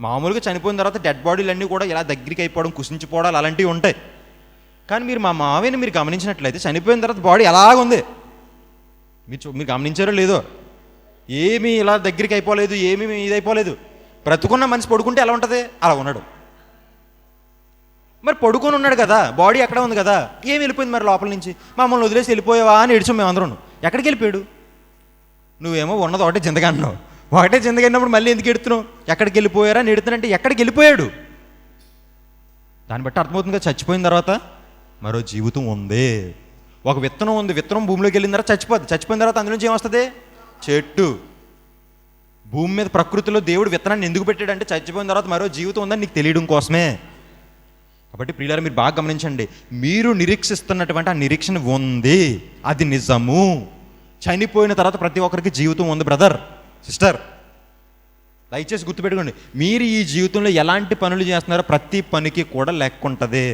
[SPEAKER 1] మామూలుగా చనిపోయిన తర్వాత డెడ్ బాడీలు అన్నీ కూడా ఇలా దగ్గరికి అయిపోవడం, కుసించిపోవడాలు అలాంటివి ఉంటాయి. కానీ మీరు మా మామయ్యని మీరు గమనించినట్లయితే చనిపోయిన తర్వాత బాడీ ఎలాగుంది. మీరు గమనించారో లేదో? ఏమీ ఇలా దగ్గరికి అయిపోలేదు, ఏమీ ఇదైపోలేదు. బ్రతుకున్న మనిషి పడుకుంటే ఎలా ఉంటుంది? అలా ఉన్నాడు. మరి పడుకొని ఉన్నాడు కదా, బాడీ ఎక్కడ ఉంది కదా, ఏం వెళ్ళిపోయింది మరి లోపల నుంచి? మమ్మల్ని వదిలేసి వెళ్ళిపోయావా అని ఏడ్చాం మేమందరం. ఎక్కడికి వెళ్ళిపోయాడు? నువ్వేమో ఉన్నది ఒకటే జిందగా అన్నావు. ఒకటే జిందగా అన్నప్పుడు మళ్ళీ ఎందుకు ఎడుతున్నావు? ఎక్కడికి వెళ్ళిపోయారా అని ఎడుతున్నానంటే ఎక్కడికి వెళ్ళిపోయాడు? దాన్ని బట్టి అర్థమవుతుంది కదా, చచ్చిపోయిన తర్వాత మరో జీవితం ఉంది. ఒక విత్తనం ఉంది, విత్తనం భూమిలోకి వెళ్ళిన తర్వాత చచ్చిపోద్ది. చచ్చిపోయిన తర్వాత అందులోంచి ఏమొస్తుంది? చెట్టు. భూమి మీద ప్రకృతిలో దేవుడు విత్తనాన్ని ఎందుకు పెట్టాడంటే చచ్చిపోయిన తర్వాత మరో జీవితం ఉందని నీకు తెలియడం కోసమే. కాబట్టి ప్రియులారా, మీరు బాగా గమనించండి. మీరు నిరీక్షిస్తున్నటువంటి ఆ నిరీక్షణ ఉంది, అది నిజము. చనిపోయిన తర్వాత ప్రతి ఒక్కరికి జీవితం ఉంది బ్రదర్, సిస్టర్. దయచేసి గుర్తుపెట్టుకోండి, మీరు ఈ జీవితంలో ఎలాంటి పనులు చేస్తున్నారో ప్రతి పనికి కూడా లెక్క ఉంటుంది.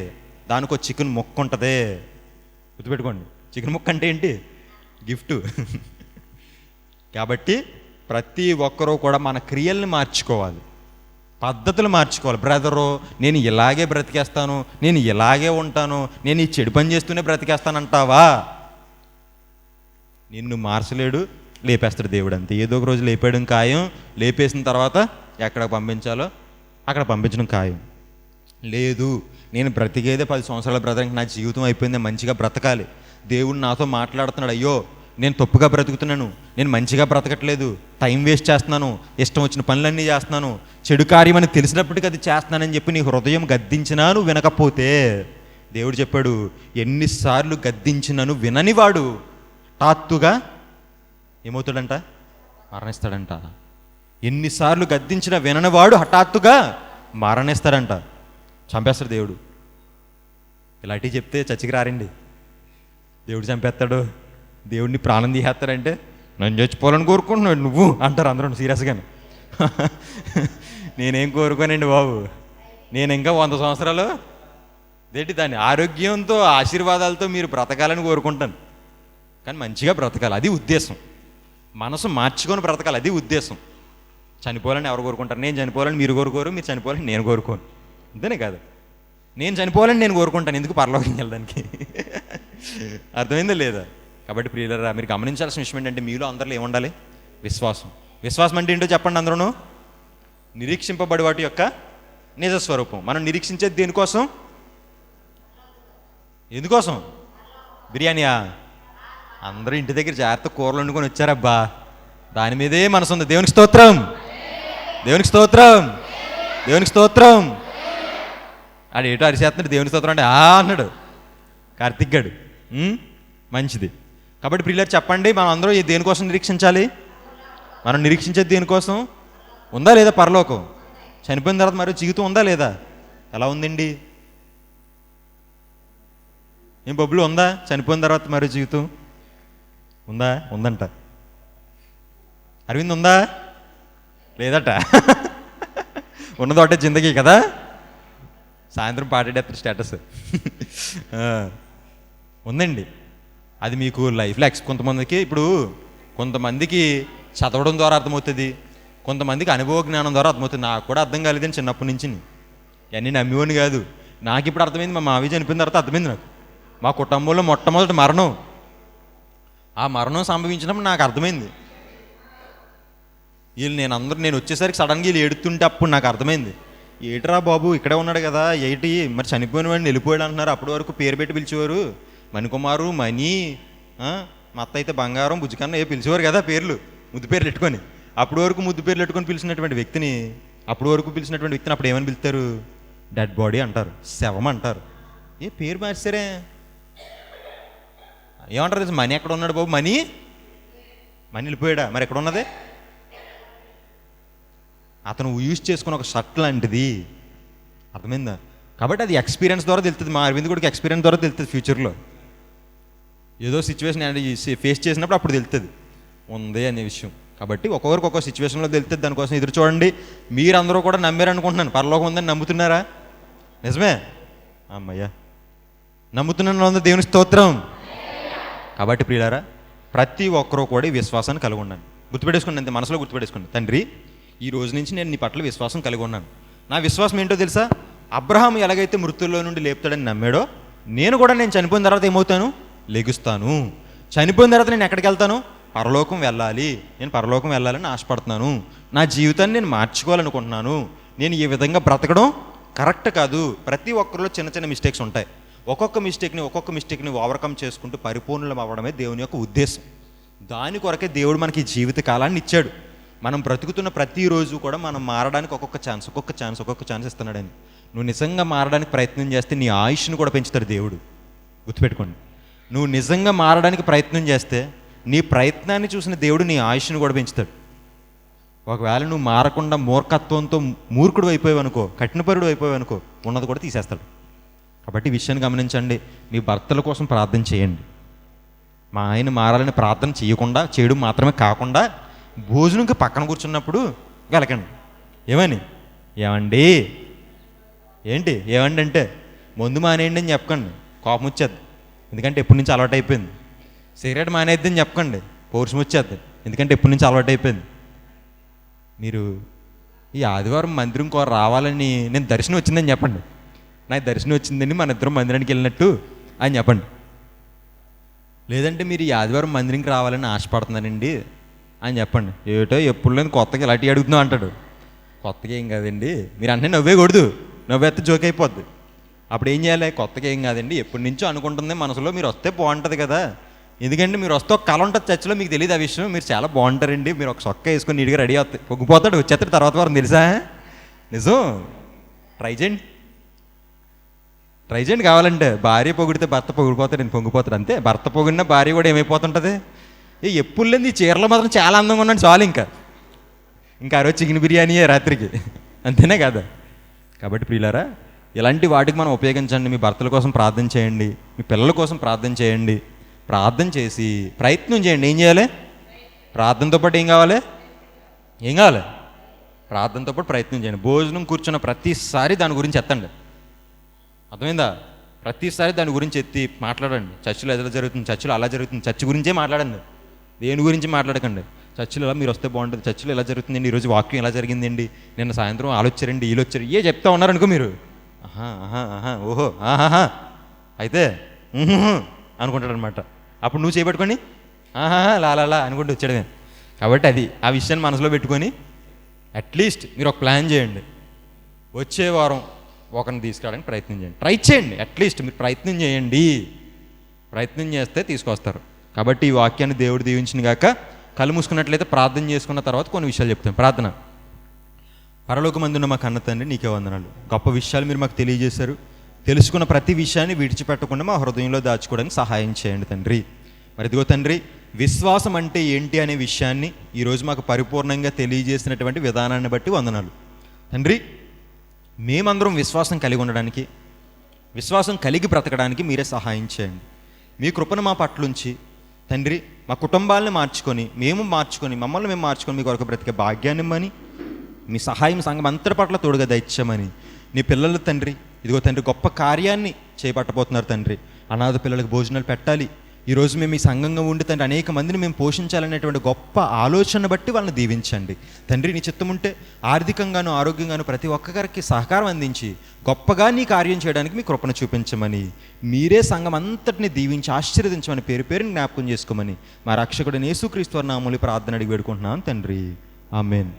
[SPEAKER 1] దానికి ఒక చికెన్ ముక్క ఉంటుంది. గుర్తుపెట్టుకోండి, చికెన్ ముక్క అంటే ఏంటి? గిఫ్ట్. కాబట్టి ప్రతి ఒక్కరూ కూడా మన క్రియల్ని మార్చుకోవాలి, పద్ధతులు మార్చుకోవాలి. బ్రదరు, నేను ఇలాగే బ్రతికేస్తాను, నేను ఇలాగే ఉంటాను, నేను ఈ చెడు పని చేస్తూనే బ్రతికేస్తానంటావా? నిన్ను మార్చలేడు, లేపేస్తాడు దేవుడు అంతే. ఏదో ఒక రోజు లేపేయడం ఖాయం. లేపేసిన తర్వాత ఎక్కడ పంపించాలో అక్కడ పంపించడం ఖాయం. లేదు, నేను బ్రతికేదే 10 సంవత్సరాల బ్రతక, నా జీవితం అయిపోయింది, మంచిగా బ్రతకాలి. దేవుడు నాతో మాట్లాడుతున్నాడు, అయ్యో నేను తప్పుగా బ్రతుకుతున్నాను, నేను మంచిగా బ్రతకట్లేదు, టైం వేస్ట్ చేస్తున్నాను, ఇష్టం వచ్చిన పనులన్నీ చేస్తున్నాను, చెడు కార్యం అని తెలిసినప్పటికీ అది చేస్తున్నానని చెప్పి నీ హృదయం గద్దించినా నువ్వు వినకపోతే, దేవుడు చెప్పాడు, ఎన్నిసార్లు గద్దించినను విననివాడు టాత్తుగా ఏమవుతాడంట? మరణిస్తాడంట. ఎన్నిసార్లు గద్దించినా విననివాడు హఠాత్తుగా మరణిస్తాడంట. చంపేస్తాడు దేవుడు. ఇలాంటివి చెప్తే చచ్చికి రారండి. దేవుడు చంపేస్తాడు, దేవుడిని ప్రాణం తీసేస్తాడంటే నన్ను చచ్చిపోవాలని కోరుకుంటున్నాడు నువ్వు అంటారు అందరూ సీరియస్గానే. నేనేం కోరుకోనండి బాబు, నేను ఇంకా 100 సంవత్సరాలు ఏంటి దాన్ని ఆరోగ్యంతో ఆశీర్వాదాలతో మీరు బ్రతకాలని కోరుకుంటాను. కానీ మంచిగా బ్రతకాలి, అది ఉద్దేశం. మనసు మార్చుకొని బ్రతకాలి, అది ఉద్దేశం. చనిపోవాలని ఎవరు కోరుకుంటారు? నేను చనిపోవాలని మీరు కోరుకోరు, మీరు చనిపోవాలని నేను కోరుకోను. అంతేనే కాదు, నేను చనిపోవాలని నేను కోరుకుంటాను, ఎందుకు పరలోకం వెళ్ళడానికి? అర్థమైందా లేదా? కాబట్టి ప్రియులారా, మీరు గమనించాల్సిన విషయం ఏంటంటే మీలో అందరిలో ఏముండాలి? విశ్వాసం. విశ్వాసం అంటే ఏంటో చెప్పండి అందరూ. నిరీక్షింపబడి వాటి యొక్క నిజస్వరూపం. మనం నిరీక్షించేది దేనికోసం? ఎందుకోసం? బిర్యానీయా? అందరూ ఇంటి దగ్గర జాగ్రత్త కూరలు వండుకొని వచ్చారబ్బా, దాని మీదే మనసు ఉంది. దేవునికి స్తోత్రం, దేవునికి స్తోత్రం, దేవునికి స్తోత్రం. ఆడు ఏటో అరిచేస్తున్నాడు, దేవునికి స్తోత్రం అంటే అన్నాడు కార్తిక్ గడు. మంచిది. కాబట్టి ప్రియులారా చెప్పండి, మనం అందరూ దేనికోసం నిరీక్షించాలి? మనం నిరీక్షించేది దేనికోసం? ఉందా లేదా పరలోకం? చనిపోయిన తర్వాత మరో జీవితం ఉందా లేదా? ఎలా ఉందండి? ఏం బొబ్బులు ఉందా? చనిపోయిన తర్వాత మరో జీవితం ఉందా? ఉందంట. అరవింద్ ఉందా? లేదట. ఉన్నదో అంటే జిందగీ కదా. సాయంత్రం పాటేస్తారు స్టేటస్. ఉందండి. అది మీకు లైఫ్లో కొంతమందికి, ఇప్పుడు కొంతమందికి చదవడం ద్వారా అర్థమవుతుంది, కొంతమందికి అనుభవ జ్ఞానం ద్వారా అర్థమవుతుంది. నాకు కూడా అర్థం కాలేదని చిన్నప్పటి నుంచి. ఇవన్నీ నమ్మేవాడిని కాదు. నాకు ఇప్పుడు అర్థమైంది, మా మావి చనిపోయిన తర్వాత అర్థమైంది నాకు. మా కుటుంబంలో మొట్టమొదటి మరణం, ఆ మరణం సంభవించినప్పుడు నాకు అర్థమైంది. వీళ్ళు నేను వచ్చేసరికి సడన్గా వీళ్ళు ఏడుతుంటే అప్పుడు నాకు అర్థమైంది, ఏటిరా బాబు ఇక్కడే ఉన్నాడు కదా, ఏటి మరి చనిపోయిన వాడిని వెళ్ళిపోయాడు అంటున్నారు. అప్పటి వరకు పేరు పెట్టి పిలిచేవారు, మణికుమారు, మణి, మా అత్త అయితే బంగారం, బుజ్జికన్న పిలిచేవారు కదా పేర్లు, ముద్దు పేర్లు పెట్టుకొని. అప్పటి వరకు ముద్దు పేర్లు పెట్టుకొని పిలిచినటువంటి వ్యక్తిని అప్పుడు ఏమని పిలుస్తారు? డెడ్ బాడీ అంటారు, శవం అంటారు. ఏ పేరు మార్చారే? ఏమంటారు తెలుసు? మణి ఎక్కడ ఉన్నాడు బాబు? మణి వెళ్ళిపోయాడా? మరి ఎక్కడ ఉన్నదే? అతను యూజ్ చేసుకున్న ఒక షర్ట్ లాంటిది. అర్థమైందా? కాబట్టి అది ఎక్స్పీరియన్స్ ద్వారా తెలుస్తుంది. మా అరవింద్ కూడా ఎక్స్పీరియన్స్ ద్వారా తెలుస్తుంది. ఫ్యూచర్లో ఏదో సిచ్యువేషన్ ఫేస్ చేసినప్పుడు అప్పుడు తెలుస్తుంది ఉంది అనే విషయం. కాబట్టి ఒక్కొక్కరికి ఒక్కొక్క సిచ్యువేషన్లో తెలుస్తుంది. దానికోసం ఎదురు చూడండి. మీరందరూ కూడా నమ్మారనుకుంటున్నాను, పరలోకం ఉందని నమ్ముతున్నారా? నిజమే అమ్మయ్యా, నమ్ముతున్నాను. దేవుని స్తోత్రం. కాబట్టి ప్రియులారా, ప్రతి ఒక్కరూ కూడా విశ్వాసాన్ని కలిగి ఉన్నాను. గుర్తుపెట్టేసుకోండి, అంతే మనసులో గుర్తుపెట్టేసుకోండి. తండ్రి, ఈ రోజు నుంచి నేను నీ పట్ల విశ్వాసం కలిగి ఉన్నాను. నా విశ్వాసం ఏంటో తెలుసా? అబ్రహాం ఎలాగైతే మృతుల్లో నుండి లేపుతాడని నమ్మాడో, నేను చనిపోయిన తర్వాత ఏమవుతాను? లెగుస్తాను. చనిపోయిన తర్వాత నేను ఎక్కడికి వెళ్తాను? పరలోకం వెళ్ళాలి, నేను పరలోకం వెళ్ళాలని ఆశపడుతున్నాను, నా జీవితాన్ని నేను మార్చుకోవాలనుకుంటున్నాను, నేను ఈ విధంగా బ్రతకడం కరెక్ట్ కాదు. ప్రతి ఒక్కరిలో చిన్న చిన్న మిస్టేక్స్ ఉంటాయి. ఒక్కొక్క మిస్టేక్ని ఓవర్కమ్ చేసుకుంటూ పరిపూర్ణం అవ్వడమే దేవుని యొక్క ఉద్దేశం. దాని కొరకే దేవుడు మనకి జీవిత కాలాన్ని ఇచ్చాడు. మనం బ్రతుకుతున్న ప్రతిరోజు కూడా మనం మారడానికి ఒక్కొక్క ఛాన్స్ ఇస్తున్నాడని. నువ్వు నిజంగా మారడానికి ప్రయత్నం చేస్తే నీ ఆయుష్ను కూడా పెంచుతాడు దేవుడు. గుర్తుపెట్టుకోండి, నువ్వు నిజంగా మారడానికి ప్రయత్నం చేస్తే నీ ప్రయత్నాన్ని చూసిన దేవుడు నీ ఆయుష్ను కూడా పెంచుతాడు. ఒకవేళ నువ్వు మారకుండా మూర్ఖత్వంతో మూర్ఖుడు అయిపోయావు అనుకో, కఠినపరుడు అయిపోయావు అనుకో, ఉన్నది కూడా తీసేస్తాడు. కాబట్టి ఈ విషయాన్ని గమనించండి. మీ భర్తల కోసం ప్రార్థన చేయండి. మా ఆయన మారాలని ప్రార్థన చేయడం మాత్రమే కాకుండా భోజనంకి పక్కన కూర్చున్నప్పుడు గెలకండి. ఏమండి అంటే మందు మానేయండి అని చెప్పకండి, కోపం వచ్చేద్ది, ఎందుకంటే ఎప్పటి నుంచి అలవాటు అయిపోయింది. సిగరెట్ మానేద్ది అని చెప్పకండి, పౌరుషం వచ్చేద్ది, ఎందుకంటే ఎప్పటి నుంచి అలవాటు అయిపోయింది. మీరు ఈ ఆదివారం మందిరం రావాలని నేను దర్శనం వచ్చిందని చెప్పండి. నాకు దర్శనం వచ్చిందండి, మన ఇద్దరం మందిరానికి వెళ్ళినట్టు అని చెప్పండి. లేదంటే మీరు ఈ ఆదివారం మందిరానికి రావాలని ఆశపడుతున్నానండి అని చెప్పండి. ఏటో ఎప్పుడు లేదు కొత్తగా ఇలాంటివి అడుగుతున్నావు అంటాడు. కొత్తగా ఏం కాదండి మీరు అంటే నవ్వేకూడదు, నవ్వేస్తే జోక్ అయిపోద్ది. అప్పుడు ఏం చేయాలి? కొత్తగా ఏం కాదండి, ఎప్పటి నుంచో అనుకుంటుంది మనసులో, మీరు వస్తే బాగుంటుంది కదా. ఎందుకంటే మీరు వస్తే ఒక కళ ఉంటుంది చర్చిలో, మీకు తెలియదు ఆ విషయం. మీరు చాలా బాగుంటారండి, మీరు ఒక సొక్క వేసుకొని నీట్గా రెడీ అవుతాయి, పొగ్గిపోతాడు, వచ్చేస్తాడు తర్వాత వారం, తెలుసా? నిజం. ట్రై చేయండి కావాలంటే. భార్య పొగిడితే భర్త పొగిడిపోతాడు, నేను పొంగిపోతాడు, అంతే. భర్త పొగిడిన భార్య కూడా ఏమైపోతుంటుంది? ఎప్పుడు లేని ఈ చీరలో మాత్రం చాలా అందంగా ఉన్నాడు చాలు. ఇంకా ఆ రోజు చికెన్ బిర్యానీయే రాత్రికి, అంతేనే కదా. కాబట్టి ప్రియులారా, ఇలాంటి వాటికి మనం ఉపయోగించండి. మీ భర్తల కోసం ప్రార్థన చేయండి, మీ పిల్లల కోసం ప్రార్థన చేయండి. ప్రార్థన చేసి ప్రయత్నం చేయండి. ఏం చేయాలి? ప్రార్థనతో పాటు ఏం కావాలి? ప్రార్థనతో పాటు ప్రయత్నం చేయండి. భోజనం కూర్చున్న ప్రతిసారి దాని గురించి ఎత్తండి. అర్థమైందా? ప్రతిసారి దాని గురించి ఎత్తి మాట్లాడండి. చర్చిలో ఎలా జరుగుతుంది, చర్చిలో అలా జరుగుతుంది, చర్చి గురించే మాట్లాడండి, దేని గురించి మాట్లాడకండి. చర్చిలో ఎలా మీరు వస్తే బాగుంటుంది, చర్చిలో ఎలా జరుగుతుందండి, ఈరోజు వాక్యం ఎలా జరిగిందండి, నిన్న సాయంత్రం ఆలోచారండి, వీళ్ళు వచ్చారు, ఏ చెప్తా ఉన్నారనుకో మీరు. ఓహో అయితే అనుకుంటాడు అనమాట. అప్పుడు నువ్వు చేపట్టుకొని లాలా అనుకుంటూ వచ్చాడమే. కాబట్టి అది ఆ విషయాన్ని మనసులో పెట్టుకొని అట్లీస్ట్ మీరు ఒక ప్లాన్ చేయండి. వచ్చే వారం ఒకరిని తీసుకురావడానికి ప్రయత్నం చేయండి. ట్రై చేయండి, అట్లీస్ట్ మీరు ప్రయత్నం చేయండి. ప్రయత్నం చేస్తే తీసుకొస్తారు. కాబట్టి ఈ వాక్యాన్ని దేవుడు దీవించిన గాక. కళ్ళు మూసుకున్నట్లయితే ప్రార్థన చేసుకున్న తర్వాత కొన్ని విషయాలు చెప్తాను. ప్రార్థన. పరలోకమందున్న మా కన్న తండ్రి, నీకే వందనాలు. గొప్ప విషయాలు మీరు మాకు తెలియజేశారు. తెలుసుకున్న ప్రతి విషయాన్ని విడిచిపెట్టకుండా మా హృదయంలో దాచుకోవడానికి సహాయం చేయండి తండ్రి. మరి ఇదిగో తండ్రి, విశ్వాసం అంటే ఏంటి అనే విషయాన్ని ఈరోజు మాకు పరిపూర్ణంగా తెలియజేసినటువంటి విధానాన్ని బట్టి వందనాలు తండ్రి. మేమందరం విశ్వాసం కలిగి ఉండడానికి, విశ్వాసం కలిగి బ్రతకడానికి మీరే సహాయం చేయండి. మీ కృపను మా పట్లుంచి తండ్రి, మా కుటుంబాలను మార్చుకొని మమ్మల్ని మేము మార్చుకొని మీ కొరకు బ్రతికే భాగ్యాన్ని ఇమ్మని, మీ సహాయం సంఘం అంతటి పట్ల తోడుగా దయచేయమని. నీ పిల్లలు తండ్రి, ఇదిగో తండ్రి, గొప్ప కార్యాన్ని చేపట్టబోతున్నారు తండ్రి. అనాథ పిల్లలకు భోజనాలు పెట్టాలి. ఈరోజు మేము ఈ సంఘంగా ఉండి తండ్రి అనేక మందిని మేము పోషించాలనేటువంటి గొప్ప ఆలోచన బట్టి వాళ్ళని దీవించండి తండ్రి. నీ చిత్తం ఉంటే ఆర్థికంగాను ఆరోగ్యంగాను ప్రతి ఒక్కరికి సహకారం అందించి గొప్పగా నీ కార్యం చేయడానికి మీ కృపను చూపించమని, మీరే సంఘం అంతటిని దీవించి ఆశీర్వదించమని పేరుని జ్ఞాపకం చేసుకోమని మా రక్షకుడు యేసుక్రీస్తు నామములో ప్రార్థన అడిగి వేడుకుంటున్నాను తండ్రి. ఆమేన్.